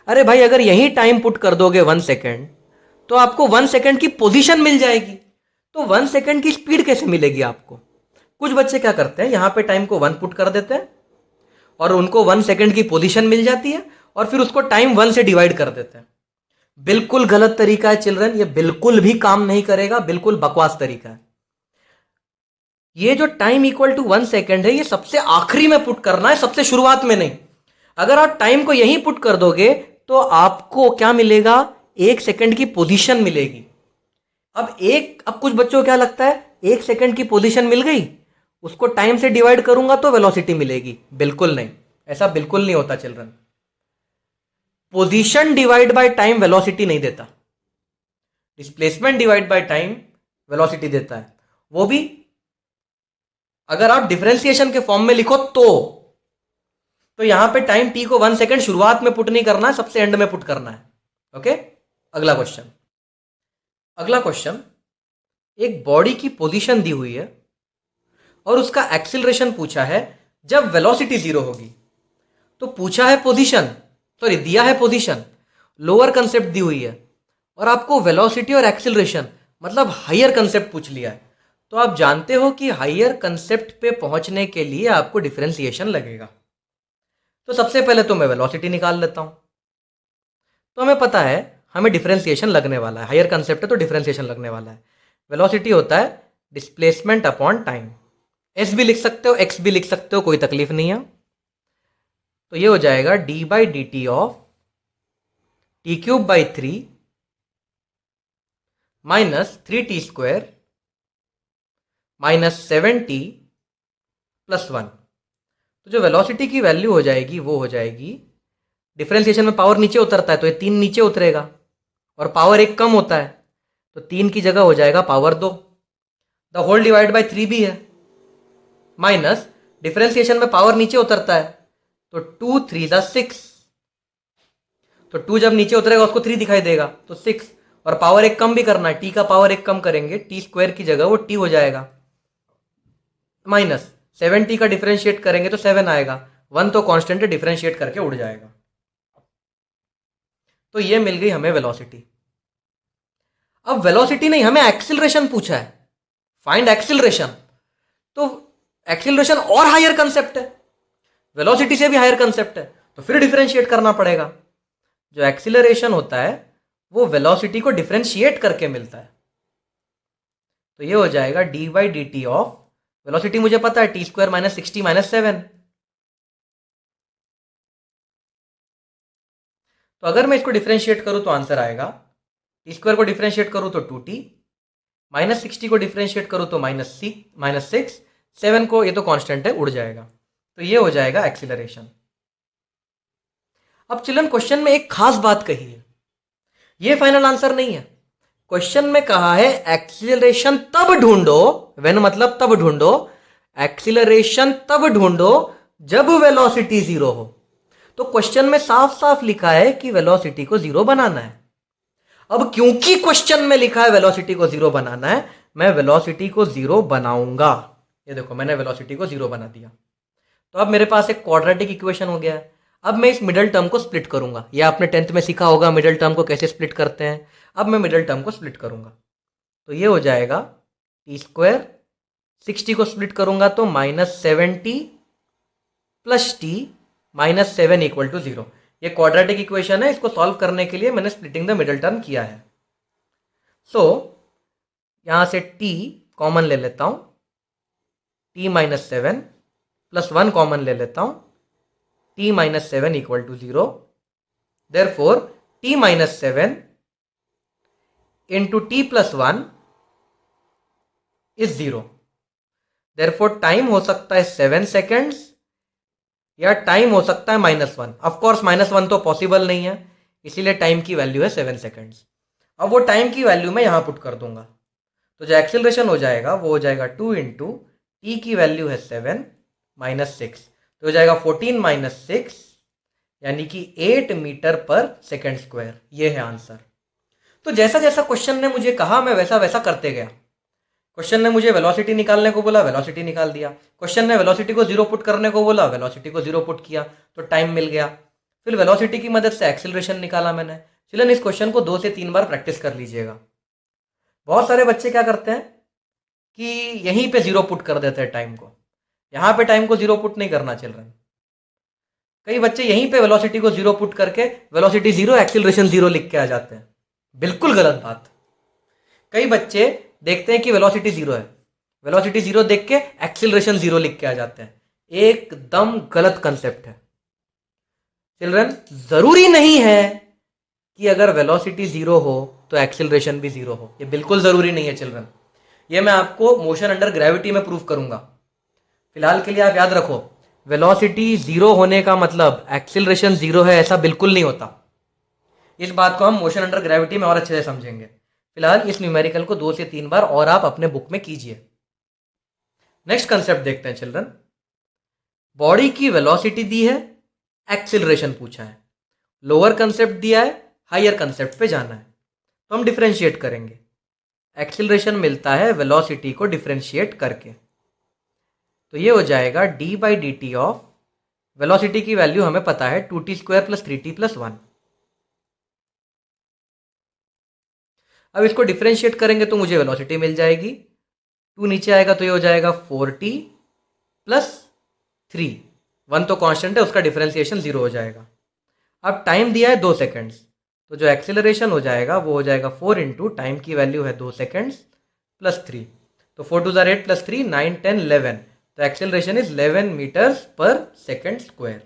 अरे भाई अगर यहीं टाइम पुट कर दोगे 1 सेकेंड तो आपको 1 सेकेंड की पोजीशन मिल जाएगी, तो 1 सेकेंड की स्पीड कैसे मिलेगी आपको। कुछ बच्चे क्या करते हैं, यहां पे टाइम को 1 पुट कर देते हैं और उनको 1 सेकेंड की पोजीशन मिल जाती है और फिर उसको टाइम 1 से डिवाइड कर देते हैं। बिल्कुल गलत तरीका है चिल्ड्रन, ये बिल्कुल भी काम नहीं करेगा, बिल्कुल बकवास तरीका है। ये जो टाइम इक्वल टू 1 सेकेंड है ये सबसे आखिरी में पुट करना है, सबसे शुरुआत में नहीं। अगर आप टाइम को यहीं पुट कर दोगे तो आपको क्या मिलेगा, 1 सेकेंड की पोजीशन मिलेगी। अब कुछ बच्चों को क्या लगता है 1 सेकेंड की पोजीशन मिल गई उसको टाइम से डिवाइड करूंगा तो वेलोसिटी मिलेगी? बिल्कुल नहीं, ऐसा बिल्कुल नहीं होता children. Position divide by time velocity नहीं देता, displacement divide by time velocity देता है, वो भी अगर आप डिफरेंशिएशन के फॉर्म में लिखो तो यहां पे टाइम टी को 1 सेकेंड शुरुआत में पुट नहीं करना है, सबसे एंड में पुट करना है। ओके, अगला क्वेश्चन, एक बॉडी की पोजीशन दी हुई है और उसका एक्सीलरेशन पूछा है जब वेलोसिटी 0 होगी। तो पूछा है पोजीशन, सॉरी दिया है पोजीशन, लोअर कंसेप्ट दी हुई है और आपको वेलोसिटी और एक्सीलरेशन मतलब हायर कंसेप्ट पूछ लिया है। तो आप जानते हो कि हायर कंसेप्ट पे पहुंचने के लिए आपको डिफरेंशिएशन लगेगा। तो सबसे पहले तो मैं वेलोसिटी निकाल लेता हूं। तो हमें पता है हमें डिफरेंशिएशन लगने वाला है, हायर कंसेप्ट है तो डिफरेंशिएशन लगने वाला है। वेलोसिटी होता है डिस्प्लेसमेंट अपॉन टाइम, एस भी लिख सकते हो, एक्स भी लिख सकते हो, कोई तकलीफ नहीं है। तो ये हो जाएगा D by D T of T cube by 3 minus 3t square minus 7t plus 1। तो जो वेलोसिटी की वैल्यू हो जाएगी वो हो जाएगी, डिफरेंशिएशन में पावर नीचे उतरता है तो ये 3 नीचे उतरेगा और पावर 1 कम होता है तो 3 की जगह हो जाएगा power 2, the whole divide by 3 भी है, माइनस डिफरेंशिएशन में पावर नीचे उतरता है तो 2 3 द 6, तो 2 जब नीचे उतरेगा उसको 3 दिखाई देगा तो 6, और पावर 1 कम भी करना है, टी का पावर 1 कम करेंगे, टी स्क्वायर की जगह वो टी हो जाएगा, माइनस 7t का डिफरेंशिएट करेंगे तो 7 आएगा, 1 तो कांस्टेंट है, डिफरेंशिएट करके उड़ जाएगा। तो ये मिल गई हमें वेलोसिटी। अब वेलोसिटी नहीं, हमें एक्सीलरेशन पूछा है, फाइंड एक्सीलरेशन। तो एक्सीलरेशन और हायर कंसेप्ट है, वेलोसिटी से भी हायर कंसेप्ट है, तो फिर डिफरेंशिएट करना पड़ेगा। जो एक्सीलरेशन होता है वो वेलोसिटी को डिफरेंशिएट करके मिलता है। तो ये हो जाएगा D by D T of, velocity मुझे पता है टी स्क्वायर माइनस 60 माइनस 7। तो अगर मैं इसको डिफरेंशिएट करूं तो आंसर आएगा, टी स्क्वायर को डिफरेंशिएट करूं तो 2t, माइनस 60 को डिफरेंशिएट करूं तो माइनस 6, 7 को, ये तो कांस्टेंट है, उड़ जाएगा। तो ये हो जाएगा एक्सीलरेशन। अब चिल्ड्रन क्वेश्चन में एक खास बात कही है, ये फाइनल आंसर नहीं है। क्वेश्चन में कहा है एक्सीलरेशन तब ढूंढो, व्हेन मतलब तब ढूंढो, एक्सीलरेशन तब ढूंढो जब वेलोसिटी 0 हो। तो क्वेश्चन में साफ साफ लिखा है कि वेलोसिटी को 0 बनाना है। अब क्योंकि क्वेश्चन में लिखा है वेलोसिटी को 0 बनाना है, मैं वेलोसिटी को 0 बनाऊंगा। ये देखो मैंने वेलोसिटी को 0 बना दिया। तो अब मेरे पास एक क्वाड्रेटिक इक्वेशन हो गया है। अब मैं इस मिडल टर्म को स्प्लिट करूंगा, या आपने 10th में सीखा होगा मिडल टर्म को कैसे स्प्लिट करते हैं। अब मैं मिडल टर्म को स्प्लिट करूंगा तो ये हो जाएगा टी स्क्वायर, 60 को स्प्लिट करूंगा तो minus 7t plus T minus 7 equal to 0। ये क्वाड्रेटिक इक्वेशन है, इसको सॉल्व करने के लिए मैंने स्प्लिटिंग द मिडल टर्म किया है। सो यहां से t कॉमन ले लेता हूं, t माइनस 7 प्लस 1 कॉमन ले लेता हूं, t minus 7 equal to 0। Therefore t minus 7 into T plus 1 is 0। Therefore time हो सकता है 7 सेकेंड्स या टाइम हो सकता है -1। ऑफकोर्स -1 तो पॉसिबल नहीं है, इसीलिए टाइम की वैल्यू है 7 सेकेंड्स। अब वो टाइम की वैल्यू मैं यहां पुट कर दूंगा, तो जो एक्सीलरेशन हो जाएगा वो हो जाएगा 2 इंटू टी की वैल्यू है 7 माइनस 6, तो हो जाएगा 14 माइनस 6 यानी कि 8 मीटर पर सेकेंड स्क्वायर। ये है आंसर। तो जैसा जैसा क्वेश्चन ने मुझे कहा मैं वैसा वैसा करते गया। क्वेश्चन ने मुझे वेलोसिटी निकालने को बोला, वेलोसिटी निकाल दिया। क्वेश्चन ने वेलोसिटी को 0 पुट करने को बोला, वेलोसिटी को 0 पुट किया तो टाइम मिल गया। फिर वेलोसिटी की मदद से एक्सीलरेशन निकाला मैंने। चलिए इस क्वेश्चन को 2 से 3 बार प्रैक्टिस कर लीजिएगा। बहुत सारे बच्चे क्या करते हैं कि यहीं पे 0 पुट कर देते हैं टाइम को, यहाँ पे टाइम को 0 पुट नहीं करना चल रहा है। कई बच्चे यहीं पे वेलोसिटी को 0 पुट करके वेलोसिटी 0 एक्सीलरेशन 0 लिख के आ जाते हैं, बिल्कुल गलत बात। कई बच्चे देखते हैं कि वेलोसिटी 0 है, वेलोसिटी 0 देख के एक्सीलरेशन 0 लिख के आ जाते हैं, एकदम गलत कंसेप्ट है। चिल्ड्रन जरूरी नहीं है कि अगर वेलोसिटी 0 हो तो एक्सीलरेशन भी 0 हो, ये बिल्कुल जरूरी नहीं है चिल्ड्रन। ये मैं आपको मोशन अंडर ग्रेविटी में प्रूव करूंगा। फिलहाल के लिए आप याद रखो, वेलोसिटी जीरो होने का मतलब एक्सिलरेशन जीरो है ऐसा बिल्कुल नहीं होता। इस बात को हम मोशन अंडर ग्रेविटी में और अच्छे से समझेंगे। फिलहाल इस न्यूमेरिकल को 2 से 3 बार और आप अपने बुक में कीजिए। नेक्स्ट कंसेप्ट देखते हैं चिल्ड्रन। बॉडी की वेलोसिटी दी है, एक्सिलरेशन पूछा है, लोअर कंसेप्ट दिया है, हायर कंसेप्ट पे जाना है, तो हम डिफरेंशिएट करेंगे। एक्सिलरेशन मिलता है वेलोसिटी को डिफरेंशिएट करके, तो ये हो जाएगा D by D T of, velocity की वैल्यू हमें पता है 2t² + 3t + 1। अब इसको डिफरेंशिएट करेंगे तो मुझे वेलोसिटी मिल जाएगी, 2 नीचे आएगा तो ये हो जाएगा 4t + 3, 1 तो कांस्टेंट है, उसका डिफरेंशिएशन 0 हो जाएगा। अब टाइम दिया है 2 सेकेंड्स, तो जो एक्सेलरेशन हो जाएगा वो हो जाएगा 4 इंटू टाइम की वैल्यू है 2 सेकेंड्स प्लस 3, तो 4 2 8 + 3 9 10 11, तो एक्सेलरेशन इज 11 मीटर्स पर सेकेंड स्क्वायर।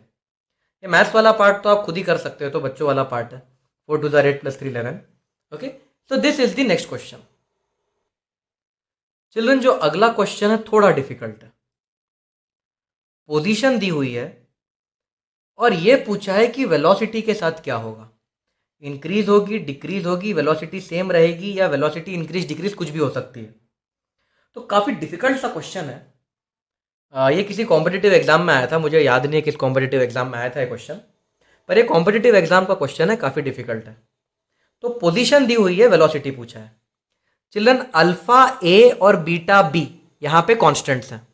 ये मैथ्स वाला पार्ट तो आप खुद ही कर सकते हो, तो बच्चों वाला पार्ट है, 4 2 8 + 3 11। Okay, so this is the next question. Children, जो अगला क्वेश्चन है थोड़ा डिफिकल्ट है। पोजीशन दी हुई है और ये पूछा है कि वेलोसिटी के साथ क्या होगा, इंक्रीज होगी, डिक्रीज होगी, वेलोसिटी सेम रहेगी या वेलोसिटी इंक्रीज डिक्रीज कुछ भी हो सकती है। तो काफ़ी डिफिकल्ट सा क्वेश्चन है। ये किसी कॉम्पिटिटिव एग्जाम में आया था, मुझे याद नहीं है किस कॉम्पिटिटिव एग्जाम में आया था ये क्वेश्चन, पर ये कॉम्पिटिटिव एग्जाम का क्वेश्चन है, काफ़ी डिफिकल्ट है। तो पोजीशन दी हुई है, वेलोसिटी पूछा है। चिल्ड्रन, अल्फा ए और बीटा बी यहाँ पे कॉन्स्टेंट्स हैं,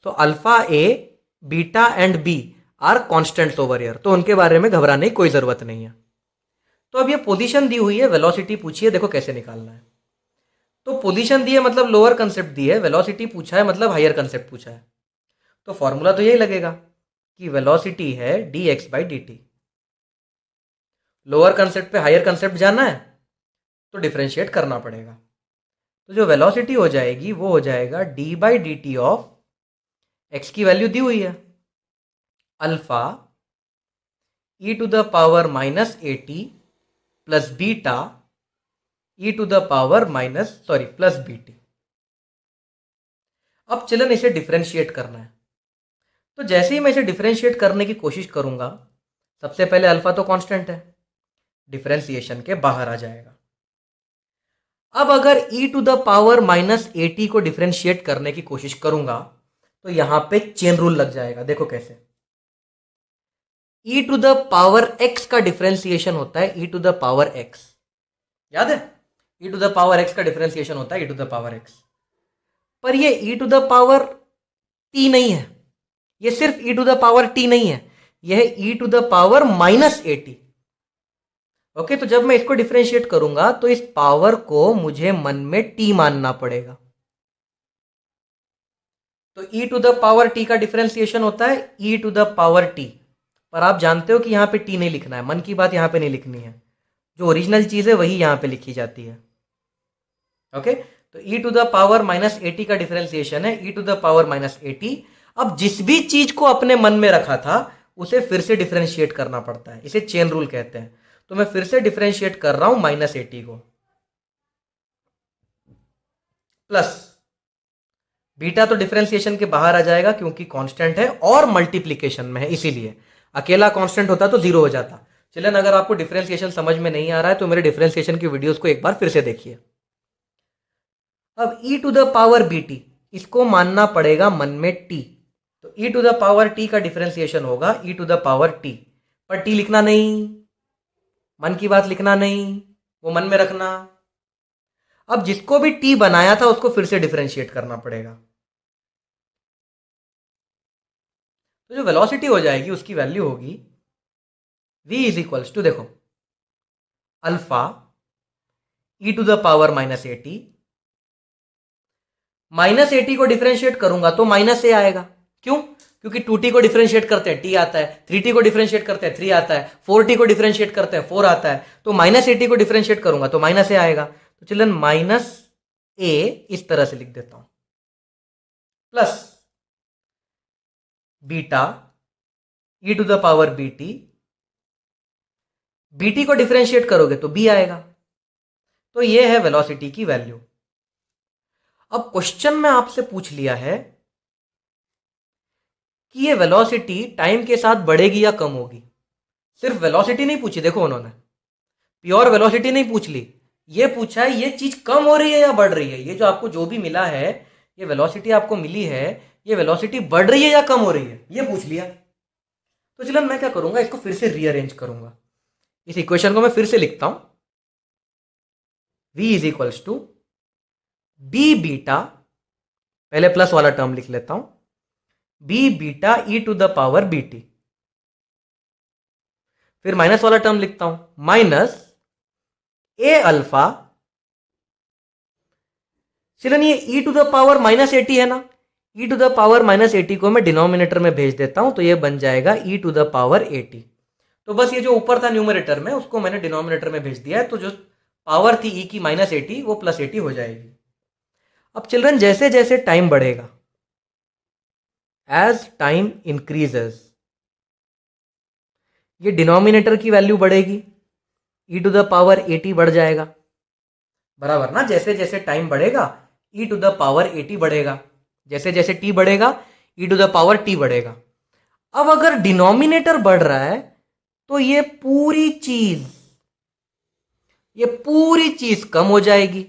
तो alpha A, beta and B are constants over here, तो उनके बारे में घबराने की कोई ज़रूरत नहीं है। तो अब ये पोजीशन दी हुई है, वेलोसिटी पूछी है, देखो कैसे निकालना है। तो पोजीशन दी है मतलब लोअर कंसेप्ट दी है, वेलोसिटी पूछा है मतलब हायर कंसेप्ट पूछा है, तो फॉर्मूला तो यही लगेगा कि वेलोसिटी है dx/dt। लोअर कंसेप्ट पे हायर कंसेप्ट जाना है तो डिफरेंशिएट करना पड़ेगा, तो जो वेलोसिटी हो जाएगी वो हो जाएगा d/dt ऑफ x की वैल्यू दी हुई है alpha e⁻−at plus beta plus bt। अब चिल्ड्रन इसे डिफरेंशिएट करना है, तो जैसे ही मैं इसे डिफरेंशिएट करने की कोशिश करूंगा, सबसे पहले अल्फा तो कांस्टेंट है, डिफरेंशिएशन के बाहर आ जाएगा। अब अगर e⁻−at को डिफरेंशिएट करने की कोशिश करूंगा तो यहां पे चेन रूल लग जाएगा। देखो कैसे, e⁻x का डिफरेंशिएशन होता है e⁻x, याद है, e⁻x का डिफरेंशिएशन होता है e⁻x, पर ये e⁻t नहीं है, ये सिर्फ e⁻t नहीं है, यह e⁻−at। ओके, तो जब मैं इसको डिफरेंशिएट करूंगा तो इस पावर को मुझे मन में t मानना पड़ेगा, तो e⁻t का डिफरेंशिएशन होता है e⁻t, पर आप जानते हो कि यहां पे t नहीं लिखना है, मन की बात यहां पे नहीं लिखनी है, जो ओरिजिनल चीज है वही यहां पे लिखी जाती है। ओके, तो e⁻−at का डिफरेंशिएशन है e⁻−at। अब जिस भी चीज को अपने मन में रखा था उसे फिर से डिफरेंशिएट करना पड़ता है, इसे चेन रूल कहते हैं। तो मैं फिर से डिफरेंशिएट कर रहा हूं -at को, प्लस बीटा तो डिफरेंशिएशन के बाहर आ जाएगा क्योंकि कांस्टेंट है और मल्टीप्लिकेशन में है, इसीलिए अकेला कांस्टेंट होता तो 0 हो जाता। चलिए, अगर आपको डिफरेंशिएशन समझ में नहीं आ रहा है तो मेरे डिफरेंशिएशन की वीडियोस को एक बार फिर से देखिए। अब e⁻bt इसको मानना पड़ेगा मन में t, तो e⁻t का डिफरेंशिएशन होगा e⁻t, पर t लिखना नहीं, मन की बात लिखना नहीं, वो मन में रखना। अब जिसको भी t बनाया था उसको फिर से डिफरेंशिएट करना पड़ेगा, तो जो वेलोसिटी हो जाएगी उसकी वैल्यू होगी v इज देखो अल्फा e⁻−at, -at को डिफरेंशिएट करूंगा तो -a आएगा। क्यों? क्योंकि 2t को डिफरेंशिएट करते हैं t आता है, 3t को डिफरेंशिएट करते हैं 3 आता है, 4t को डिफरेंशिएट करते हैं 4 आता है, तो -at को डिफरेंशिएट करूंगा तो -a आएगा। तो चिल्ड्रन, -a इस तरह से लिख देता हूं, प्लस बीटा e⁻bt, bt को डिफरेंशिएट करोगे तो b आएगा। तो ये है वेलोसिटी की वैल्यू। अब क्वेश्चन में आपसे पूछ लिया है कि ये वेलोसिटी टाइम के साथ बढ़ेगी या कम होगी। सिर्फ वेलोसिटी नहीं पूछी, देखो उन्होंने प्योर वेलोसिटी नहीं पूछ ली, ये पूछा है ये चीज कम हो रही है या बढ़ रही है। ये जो आपको जो भी मिला है, ये वेलोसिटी आपको मिली है, ये वेलोसिटी बढ़ रही है या कम हो रही है, ये पूछ लिया। तो चलो मैं क्या करूंगा, इसको फिर से रीअरेंज करूंगा। इस इक्वेशन को मैं फिर से लिखता हूं, v is equals to B beta, पहले प्लस वाला टर्म लिख लेता हूं, B beta E to the power B T, फिर माइनस वाला टर्म लिखता हूं, माइनस ए अल्फा, चिल्ड्रन ये e to the power minus A T है ना, e to the power minus A T को मैं डिनोमिनेटर में भेज देता हूं, तो ये बन जाएगा e to the power A T. तो बस ये जो ऊपर था न्यूमरेटर में, उसको मैंने डिनोमिनेटर में भेज दिया है, तो जो पावर थी e की माइनस एटी वो प्लस एटी हो जाएगी। अब चिल्ड्रन जैसे जैसे टाइम बढ़ेगा, एज टाइम इंक्रीजेस, ये डिनोमिनेटर की वैल्यू बढ़ेगी, e to the power A T बढ़ जाएगा, बराबर ना। जैसे जैसे टाइम बढ़ेगा e to the power A T बढ़ेगा, जैसे जैसे t बढ़ेगा e to the power t बढ़ेगा। अब अगर डिनोमिनेटर बढ़ रहा है तो ये पूरी चीज कम हो जाएगी,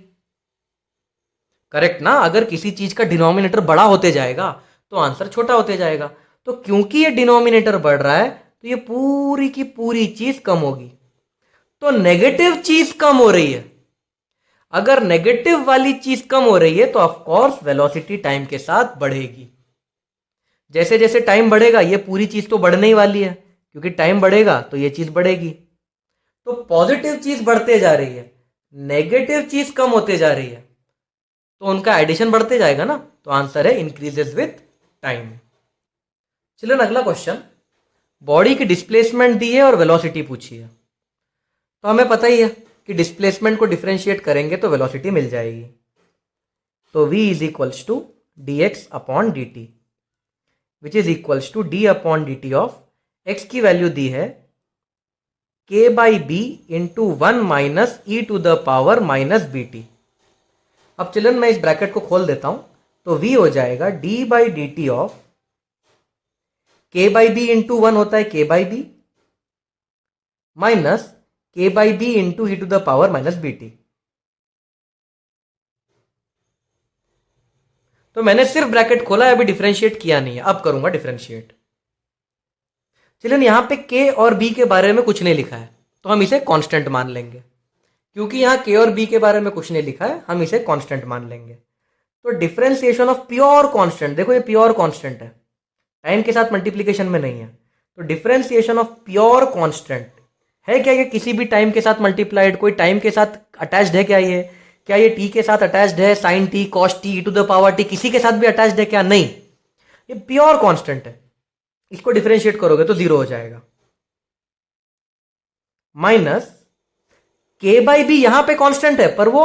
करेक्ट ना। अगर किसी चीज का डिनोमिनेटर बड़ा होते जाएगा तो आंसर छोटा होते जाएगा। तो क्योंकि ये डिनोमिनेटर बढ़ रहा है तो ये पूरी की पूरी चीज कम होगी, तो नेगेटिव चीज कम हो रही है। अगर नेगेटिव वाली चीज कम हो रही है तो ऑफ कोर्स वेलोसिटी टाइम के साथ बढ़ेगी। जैसे जैसे टाइम बढ़ेगा ये पूरी चीज तो बढ़ने ही वाली है, क्योंकि टाइम बढ़ेगा तो ये चीज बढ़ेगी। तो पॉजिटिव चीज बढ़ते जा रही है, नेगेटिव चीज कम होते जा रही है, तो उनका एडिशन बढ़ते जाएगा ना, तो आंसर है इंक्रीजेस विथ टाइम। चलो अगला क्वेश्चन, बॉडी की डिस्प्लेसमेंट दी है और वेलोसिटी पूछी है। तो हमें पता ही है कि डिस्प्लेसमेंट को डिफरेंशिएट करेंगे तो वेलोसिटी मिल जाएगी। तो v is equals to D X upon D T, which is equals to D upon D T of x की वैल्यू दी है k by B into one minus E to the power minus B T. अब चिल्ड्रन मैं इस ब्रैकेट को खोल देता हूं, तो v हो जाएगा d by D T of k by B into one होता है k by B minus k by B into E to the power minus B T. तो मैंने सिर्फ ब्रैकेट खोला है, अभी डिफरेंशिएट किया नहीं है, अब करूंगा डिफरेंशिएट। चिल्ड्रन यहां पे k और b के बारे में कुछ नहीं लिखा है, तो हम इसे कांस्टेंट मान लेंगे। क्योंकि यहां k और b के बारे में कुछ नहीं लिखा है, हम इसे कांस्टेंट मान लेंगे। तो डिफरेंशिएशन ऑफ प्योर कांस्टेंट, देखो ये प्योर कांस्टेंट है, टाइम के साथ मल्टीप्लीकेशन में नहीं है। तो डिफरेंशिएशन ऑफ प्योर कांस्टेंट है क्या, ये किसी भी टाइम के साथ मल्टीप्लाइड, कोई टाइम के साथ अटैच्ड है क्या, ये क्या ये टी के साथ अटैच्ड है, sine t cos t e to the power t किसी के साथ भी अटैच्ड है क्या, नहीं, ये प्योर कांस्टेंट है। इसको डिफरेंशिएट करोगे तो जीरो हो जाएगा, माइनस के बाई बी यहां पे कांस्टेंट है पर वो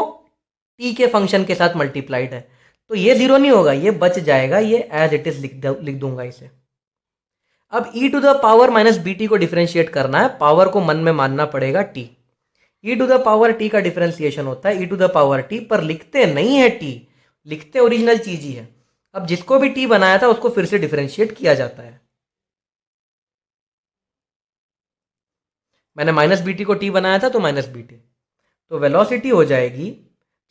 टी के फंक्शन के साथ मल्टीप्लाइड है, तो ये जीरो नहीं होगा, ये बच जाएगा, ये एज इट इज लिख दूंगा इसे। अब e to the power minus B t को डिफरेंशिएट करना है, पावर को मन में मानना पड़ेगा t, e to the power t का डिफरेंशिएशन होता है e to the power t, पर लिखते नहीं है t, लिखते ओरिजिनल चीज ही है। अब जिसको भी t बनाया था उसको फिर से डिफरेंशिएट किया जाता है। मैंने माइनस बी टी को t बनाया था तो माइनस बी टी, तो वेलोसिटी हो जाएगी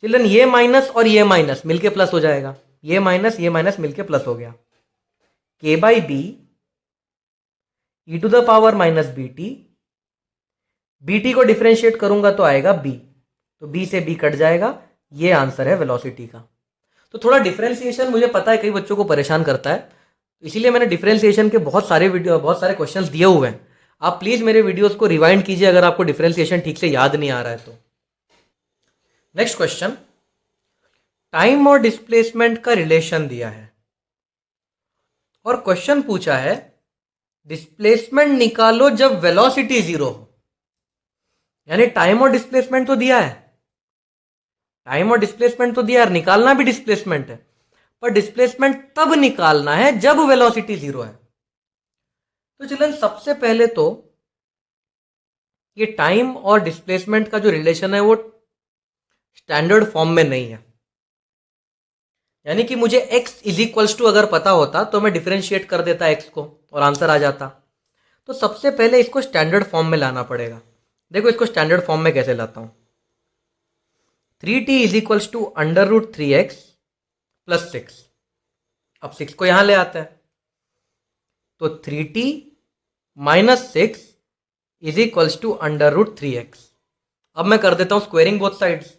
चिल्ड्रन ये माइनस और ये माइनस मिलके प्लस हो जाएगा, ये माइनस मिलके प्लस हो गया, k by b e to the power minus B t, b t को डिफरेंशिएट करूंगा तो आएगा b, तो b से b कट जाएगा, ये आंसर है वेलोसिटी का। तो थोड़ा डिफरेंशिएशन मुझे पता है कई बच्चों को परेशान करता है, इसीलिए मैंने डिफरेंशिएशन के बहुत सारे क्वेश्चंस दिए हुए हैं। आप प्लीज मेरे वीडियोस को रिवाइंड कीजिए अगर आपको डिफरेंशिएशन ठीक से याद नहीं आ रहा है तो। नेक्स्ट क्वेश्चन, टाइम और डिस्प्लेसमेंट का रिलेशन दिया है और क्वेश्चन पूछा है डिस्प्लेसमेंट निकालो जब वेलोसिटी जीरो हो। यानी टाइम और डिस्प्लेसमेंट तो दिया है, निकालना भी डिस्प्लेसमेंट है, पर डिस्प्लेसमेंट तब निकालना है जब वेलोसिटी जीरो है। तो चलिए सबसे पहले तो ये टाइम और डिस्प्लेसमेंट का जो रिलेशन है वो स्टैंडर्ड फॉर्म में नहीं है, यानी कि मुझे x इज इक्वल्स टू अगर पता होता तो मैं डिफरेंशिएट कर देता x को और आंसर आ जाता। तो सबसे पहले इसको स्टैंडर्ड फॉर्म में लाना पड़ेगा। देखो इसको स्टैंडर्ड फॉर्म में कैसे लाता हूं। 3t is equals to under root 3x plus 6। अब 6 को यहां ले आता है तो 3t minus 6 is equals to under root 3x। अब मैं कर देता हूं स्क्वेयरिंग बोथ साइड्स,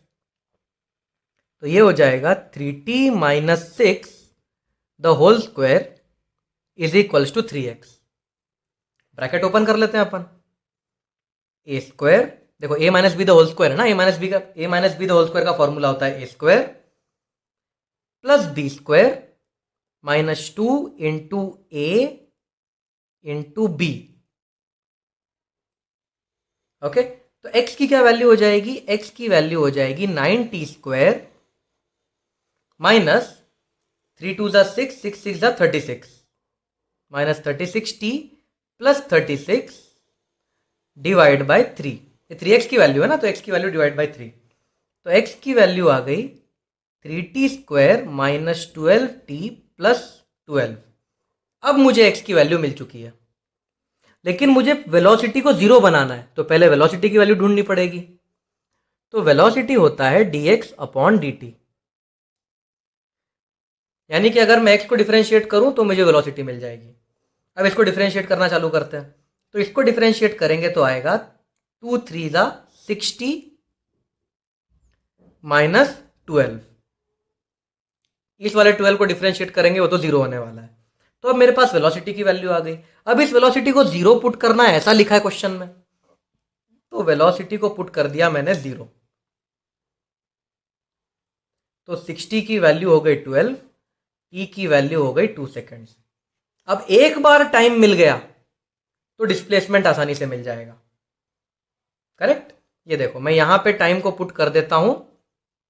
तो ये हो जाएगा 3t minus 6 the whole square is equals to 3x। Bracket open कर लेते हैं अपन। ए स्क्वायर, देखो a minus B the whole square है ना, a minus B the whole square का फॉर्मूला होता है A square plus B square minus 2 into A into B. Okay, तो x की क्या वैल्यू हो जाएगी, x की वैल्यू हो जाएगी 9t स्क्वायर माइनस 3 2 जा 6 6 6 जा 36 minus 36t plus 36 divide by 3। ये 3x की वैल्यू है ना, तो x की वैल्यू डिवाइड बाय 3। तो x की वैल्यू आ गई 3t square minus 12t plus 12। अब मुझे x की वैल्यू मिल चुकी है, लेकिन मुझे वेलोसिटी को जीरो बनाना है, तो पहले वेलोसिटी की वैल्यू ढूंढनी पड़ेगी। तो वेलोसिटी होता है dx अपॉन dt, यानी कि अगर मैं x को डिफरेंशिएट करूं तो मुझे वेलोसिटी मिल जाएगी। अब इसको डिफरेंशिएट करना चालू करते हैं, तो इसको डिफरेंशिएट करेंगे तो आएगा 2 3 जा 60 माइनस 12। इस वाले 12 को डिफरेंशिएट करेंगे वो तो जीरो होने वाला है। तो अब मेरे पास वेलोसिटी की वैल्यू आ गई। अब इस वेलोसिटी को जीरो पुट करना है, ऐसा लिखा है क्वेश्चन में, तो वेलोसिटी को पुट कर दिया मैंने जीरो। तो 60 की वैल्यू हो गई 12, t की वैल्यू हो गई 2 सेकेंड्स। अब एक बार टाइम मिल गया तो डिस्प्लेसमेंट आसानी से मिल जाएगा, करेक्ट। ये देखो मैं यहां पे टाइम को पुट कर देता हूं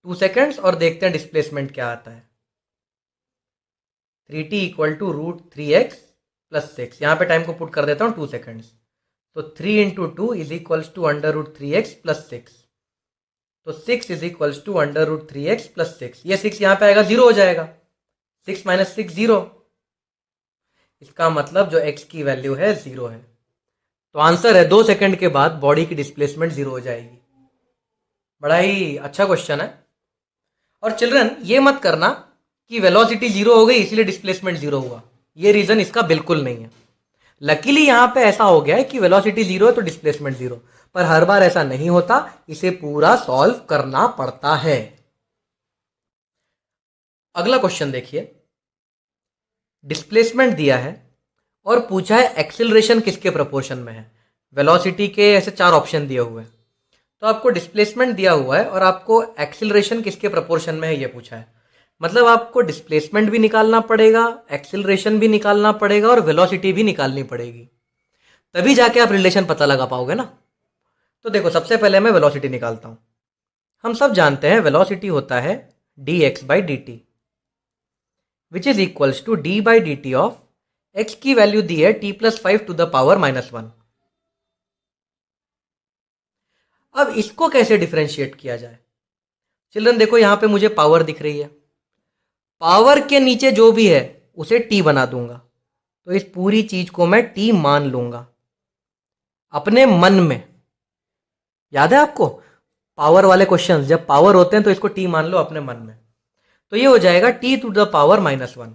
2 सेकेंड्स और देखते हैं डिस्प्लेसमेंट क्या आता है। 3t equal to root 3x plus 6, यहां पे टाइम को पुट कर देता हूं 2 सेकेंड्स, तो 3 into 2 is equals to under root 3x plus 6। तो 6 is equals to under root 3x plus 6। ये 6 यहां पे आएगा, जीरो हो जाएगा, 6 माइनस 6 जीरो। इसका मतलब जो x की वैल्यू है जीरो है। तो आंसर है 2 सेकंड के बाद बॉडी की डिस्प्लेसमेंट जीरो हो जाएगी। बड़ा ही अच्छा क्वेश्चन है। और चिल्ड्रन ये मत करना कि वेलोसिटी जीरो हो गई इसलिए डिस्प्लेसमेंट जीरो हुआ, ये रीजन इसका बिल्कुल नहीं है। लकीली यहां पे ऐसा हो गया है कि वेलोसिटी जीरो है तो डिस्प्लेसमेंट जीरो, पर हर बार ऐसा नहीं होता, इसे पूरा सॉल्व करना पड़ता है। अगला क्वेश्चन देखिए, डिस्प्लेसमेंट दिया है और पूछा है एक्सिलरेशन किसके प्रोपोर्शन में है। वेलोसिटी के ऐसे 4 ऑप्शन दिए हुए हैं, तो आपको डिस्प्लेसमेंट दिया हुआ है और आपको एक्सिलरेशन किसके प्रोपोर्शन में है ये पूछा है। मतलब आपको डिस्प्लेसमेंट भी निकालना पड़ेगा, एक्सिलरेशन भी निकालना पड़ेगा और वेलोसिटी भी निकालनी पड़ेगी, तभी जाके आप रिलेशन पता लगा पाओगे ना। तो देखो सबसे पहले मैं वेलोसिटी निकालता हूं। हम सब जानते हैं वेलोसिटी होता है dx by D T, which is equals to d by D T of x की वैल्यू दी है t plus 5 to the power minus 1। अब इसको कैसे डिफरेंशिएट किया जाए। चिल्ड्रन देखो यहां पे मुझे पावर दिख रही है, पावर के नीचे जो भी है उसे t बना दूंगा, तो इस पूरी चीज को मैं t मान लूंगा अपने मन में। याद है आपको पावर वाले क्वेश्चंस, जब पावर होते हैं तो इसको t मान लो अपने मन में। तो ये हो जाएगा t to the power minus 1।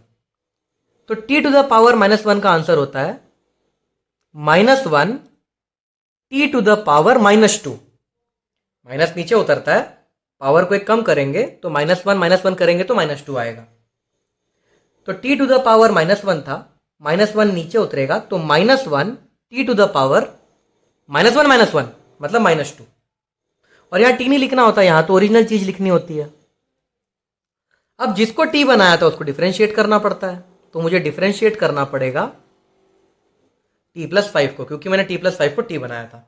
तो t to the power minus 1 का आंसर होता है minus 1 t to the power minus 2। Minus नीचे उतरता है, पावर को एक कम करेंगे तो माइनस 1 करेंगे तो माइनस 2 आएगा। तो t to the power minus 1 था, माइनस 1 नीचे उतरेगा तो minus 1 t to the power minus 1 मतलब माइनस 2। और यहां t नहीं लिखना होता, यहां तो ओरिजिनल चीज लिखनी होती है। अब जिसको t बनाया था उसको डिफरेंशिएट करना पड़ता है, तो मुझे डिफरेंशिएट करना पड़ेगा t प्लस 5 को, क्योंकि मैंने t प्लस 5 को t बनाया था।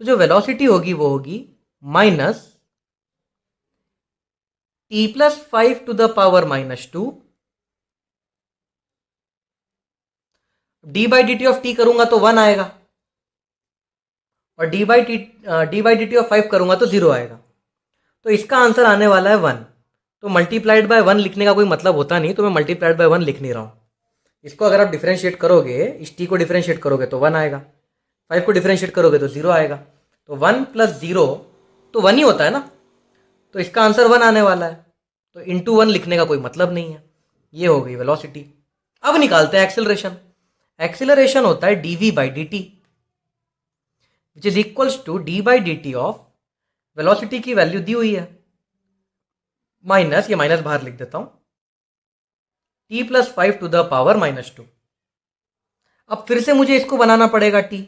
तो जो वेलोसिटी होगी वो होगी minus t plus 5 to the power minus 2, d by D T of t करूंगा तो 1 आएगा, और d by D T of 5 करूंगा तो 0 आएगा। तो इसका आंसर आने वाला है 1। तो मल्टीप्लाइड बाय 1 लिखने का कोई मतलब होता नहीं, तो मैं मल्टीप्लाइड बाय 1 लिख नहीं रहा हूँ। इसको अगर आप डिफरेंशिएट करोगे, इस टी को डिफरेंशिएट करोगे तो 1 आएगा, 5 को डिफरेंशिएट करोगे तो 0 आएगा। तो 1 + 0 तो 1 ही होता है ना, तो इसका आंसर 1 आने वाला है। तो इंटू 1 लिखने का कोई मतलब नहीं है। ये हो गई वेलोसिटी। अब निकालते हैं एक्सेलरेशन। एक्सेलरेशन होता है dv/dt which is equals to d/dt of velocity की वैल्यू दी हुई है माइनस, ये माइनस बाहर लिख देता हूं, t + 5 टू द पावर -2। अब फिर से मुझे इसको बनाना पड़ेगा t,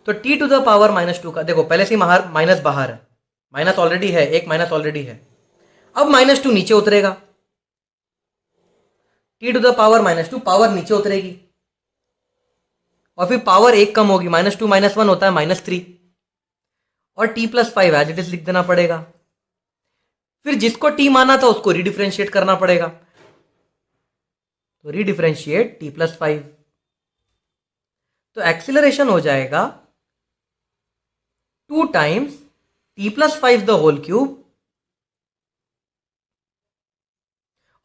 तो t टू द पावर -2 का देखो पहले से माइनस बाहर है, माइनस ऑलरेडी है, एक माइनस ऑलरेडी है। अब -2 नीचे उतरेगा, t to the power -2 power नीचे उतरेगी और फिर पावर एक कम होगी, -2 -1 होता है -3 और t + 5 एज इट इज लिख देना पड़ेगा। फिर जिसको t माना था उसको रीडिफरेंशिएट करना पड़ेगा, तो रीडिफरेंशिएट t + 5। तो एक्सीलरेशन हो जाएगा 2 times t + 5 the whole cube,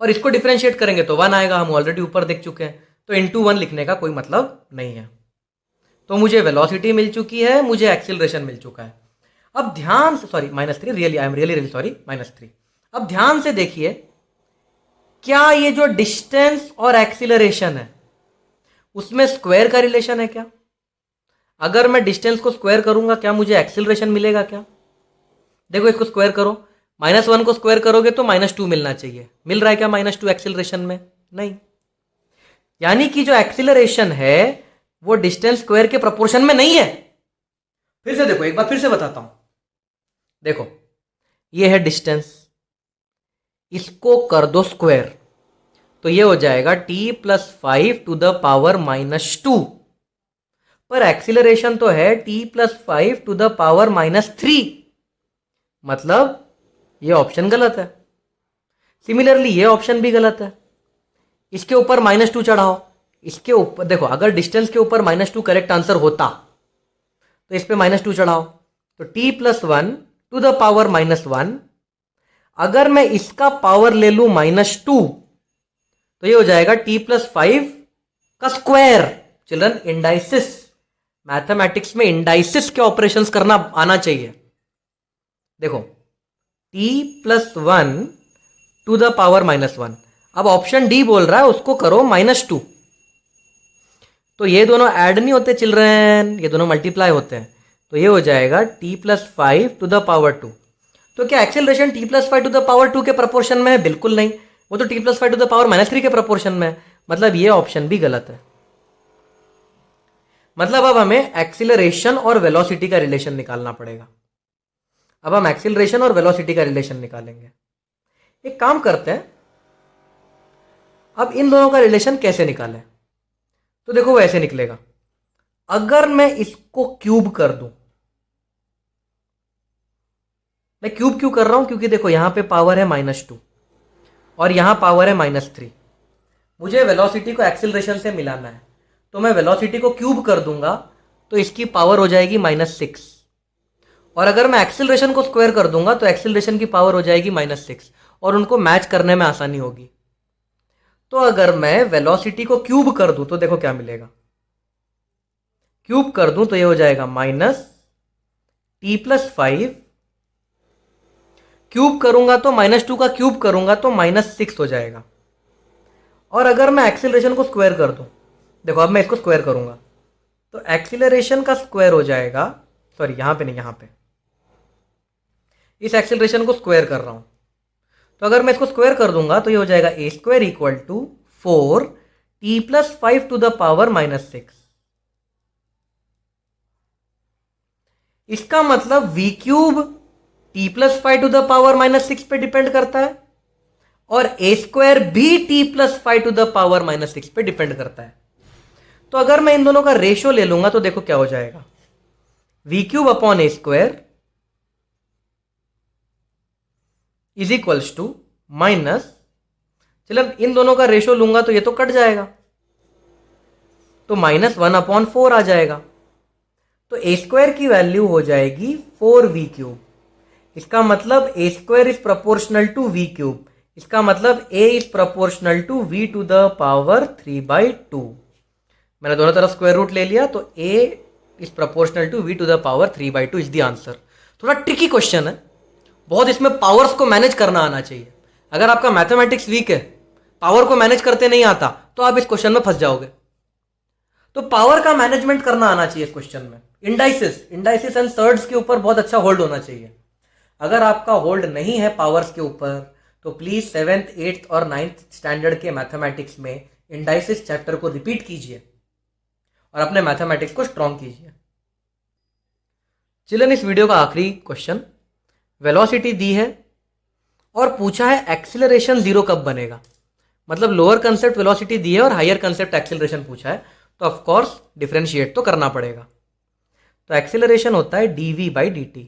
और इसको डिफरेंशिएट करेंगे तो 1 आएगा, हम ऑलरेडी ऊपर देख चुके हैं, तो इंटू 1 लिखने का कोई मतलब नहीं है। तो मुझे वेलोसिटी मिल चुकी है, मुझे एक्सीलरेशन मिल चुका है। अब ध्यान से, sorry -3, really I am really sorry, -3। अब ध्यान से देखिए, क्या ये जो डिस्टेंस और एक्सीलरेशन है उसमें स्क्वायर का रिलेशन है क्या? अगर मैं डिस्टेंस को स्क्वायर करूंगा क्या मुझे एक्सीलरेशन मिलेगा क्या? देखो इसको स्क्वायर करो, -1 को स्क्वायर करोगे तो -2 मिलना चाहिए, मिल रहा है क्या -2 एक्सीलरेशन में? नहीं। यानी कि जो एक्सीलरेशन है वो डिस्टेंस स्क्वायर के प्रोपोर्शन में नहीं है। फिर से देखो, एक बार फिर से बताता हूं। देखो ये है डिस्टेंस, इसको कर दो स्क्वायर, तो ये हो जाएगा t + 5 टू द पावर -2, पर एक्सीलरेशन तो है t + 5 टू द पावर -3, मतलब ये ऑप्शन गलत है। सिमिलरली ये ऑप्शन भी गलत है। इसके ऊपर -2 चढ़ाओ, इसके ऊपर देखो, अगर डिस्टेंस के ऊपर -2 करेक्ट आंसर होता तो इस पे -2 चढ़ाओ, तो t + 1 टू द पावर -1। अगर मैं इसका पावर ले लूं -2 तो ये हो जाएगा t + 5 का स्क्वायर। चिल्ड्रन, इंडाइसिस, मैथमेटिक्स में इंडाइसिस के ऑपरेशंस करना आना चाहिए। देखो t + 1 टू द पावर -1, अब ऑप्शन डी बोल रहा है उसको करो -2, तो ये दोनों ऐड नहीं होते चिल्ड्रन, ये दोनों मल्टीप्लाई होते हैं, तो ये हो जाएगा t + 5 टू द पावर 2। तो क्या acceleration t + 5 to the power 2 के प्रोपोर्शन में है? बिल्कुल नहीं, वो तो t + 5 टू द पावर -3 के प्रोपोर्शन में है, मतलब ये ऑप्शन भी गलत है। मतलब अब हमें एक्सीलरेशन और वेलोसिटी का रिलेशन निकालना पड़ेगा। अब हम एक्सीलरेशन और वेलोसिटी का रिलेशन निकालेंगे। एक काम करते हैं, अब इन दोनों का रिलेशन कैसे निकालें? तो देखो वो ऐसे निकलेगा, अगर मैं इसको क्यूब कर दूं, मैं क्यूब क्यों कर रहा हूं? क्योंकि देखो यहां पे पावर है -2 और यहां पावर है -3, मुझे वेलोसिटी को एक्सीलरेशन से मिलाना है, तो मैं वेलोसिटी को क्यूब कर दूंगा तो इसकी पावर हो जाएगी -6, और अगर मैं एक्सीलरेशन को स्क्वायर कर दूंगा तो एक्सीलरेशन की पावर हो जाएगी -6, और उनको मैच करने में आसानी होगी। तो अगर मैं वेलोसिटी को क्यूब कर दूं तो देखो क्या मिलेगा, क्यूब कर दूं तो ये हो जाएगा -t + 5, क्यूब करूंगा तो -2 का क्यूब करूंगा तो -6 हो जाएगा। और अगर मैं एक्सीलरेशन को स्क्वायर कर दूं, देखो अब मैं इसको स्क्वायर करूंगा तो एक्सीलरेशन का स्क्वायर हो जाएगा, सॉरी यहां पे नहीं, यहां पे इस एक्सीलरेशन को स्क्वायर कर रहा हूं, तो अगर मैं इसको स्क्वायर कर दूंगा तो ये हो जाएगा a² = 4t + 5 to the power -6। इसका मतलब v³ t + 5 to the power -6 पे डिपेंड करता है और a² भी t + 5 टू द पावर -6 पे डिपेंड करता है। तो अगर मैं इन दोनों का रेशियो ले लूंगा तो देखो क्या हो जाएगा, v³ upon a² is equals to minus, चलो इन दोनों का रेशियो लूंगा तो ये तो कट जाएगा, तो -1/4 आ जाएगा। तो a² की वैल्यू हो जाएगी 4v³। इसका मतलब A square is proportional to V cube, इसका मतलब A is proportional to V to the power 3/2। मैंने दोनों तरफ स्क्वायर रूट ले लिया, तो A is proportional to V to the power 3/2 is the answer. थोड़ा ट्रिकी क्वेश्चन है, बहुत इसमें पावर्स को मैनेज करना आना चाहिए। अगर आपका मैथमेटिक्स वीक है, पावर को मैनेज करते नहीं आता, तो आप इस क्वेश्चन में फंस जाओगे। तो पावर का मैनेजमेंट करना आना चाहिए इस क्वेश्चन में। इंडाइसिस एंड सर्ड्स के ऊपर बहुत अच्छा होल्ड होना चाहिए। अगर आपका होल्ड नहीं है पावर्स के ऊपर, तो प्लीज 7th, 8th और 9th स्टैंडर्ड के मैथमेटिक्स में इंडाइसिस चैप्टर को रिपीट कीजिए और अपने मैथमेटिक्स को स्ट्रॉन्ग कीजिए। चिल्ड्रन, इस वीडियो का आखिरी क्वेश्चन, वेलोसिटी दी है और पूछा है एक्सीलरेशन जीरो कब बनेगा। मतलब लोअर कंसेप्ट वेलोसिटी दी है और हायर कंसेप्ट एक्सीलरेशन पूछा है, तो ऑफ कोर्स डिफरेंशिएट तो करना पड़ेगा। तो एक्सीलरेशन होता है dv/dt,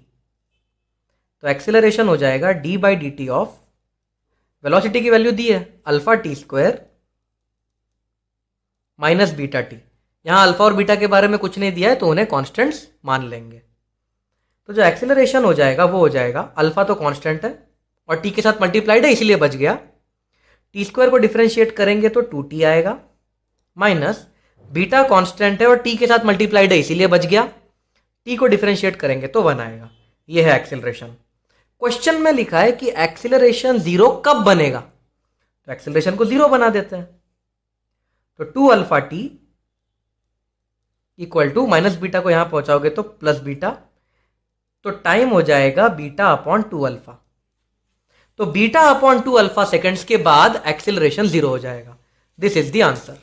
तो एक्सीलरेशन हो जाएगा d/dt ऑफ, वेलोसिटी की वैल्यू दी है alpha T square minus beta T. यहां अल्फा और बीटा के बारे में कुछ नहीं दिया है, तो उन्हें कॉन्स्टेंट्स मान लेंगे। तो जो एक्सीलरेशन हो जाएगा वो हो जाएगा, अल्फा तो कांस्टेंट है और टी के साथ मल्टीप्लाइड है इसीलिए बच गया, टी स्क्वायर को डिफरेंशिएट करेंगे तो 2t आएगा, माइनस बीटा कांस्टेंट है और टी के साथ मल्टीप्लाइड है इसीलिए बच गया, टी को डिफरेंशिएट करेंगे तो 1 आएगा। ये है एक्सीलरेशन। क्वेश्चन में लिखा है कि एक्सीलरेशन जीरो कब बनेगा, तो एक्सीलरेशन को जीरो बना देते हैं। तो 2 alpha t equal to, minus beta को यहां पहुंचाओगे तो प्लस बीटा, तो टाइम हो जाएगा बीटा अपॉन 2 अल्फा। तो बीटा अपॉन 2 अल्फा सेकेंड्स के बाद एक्सीलरेशन जीरो हो जाएगा। This is the answer.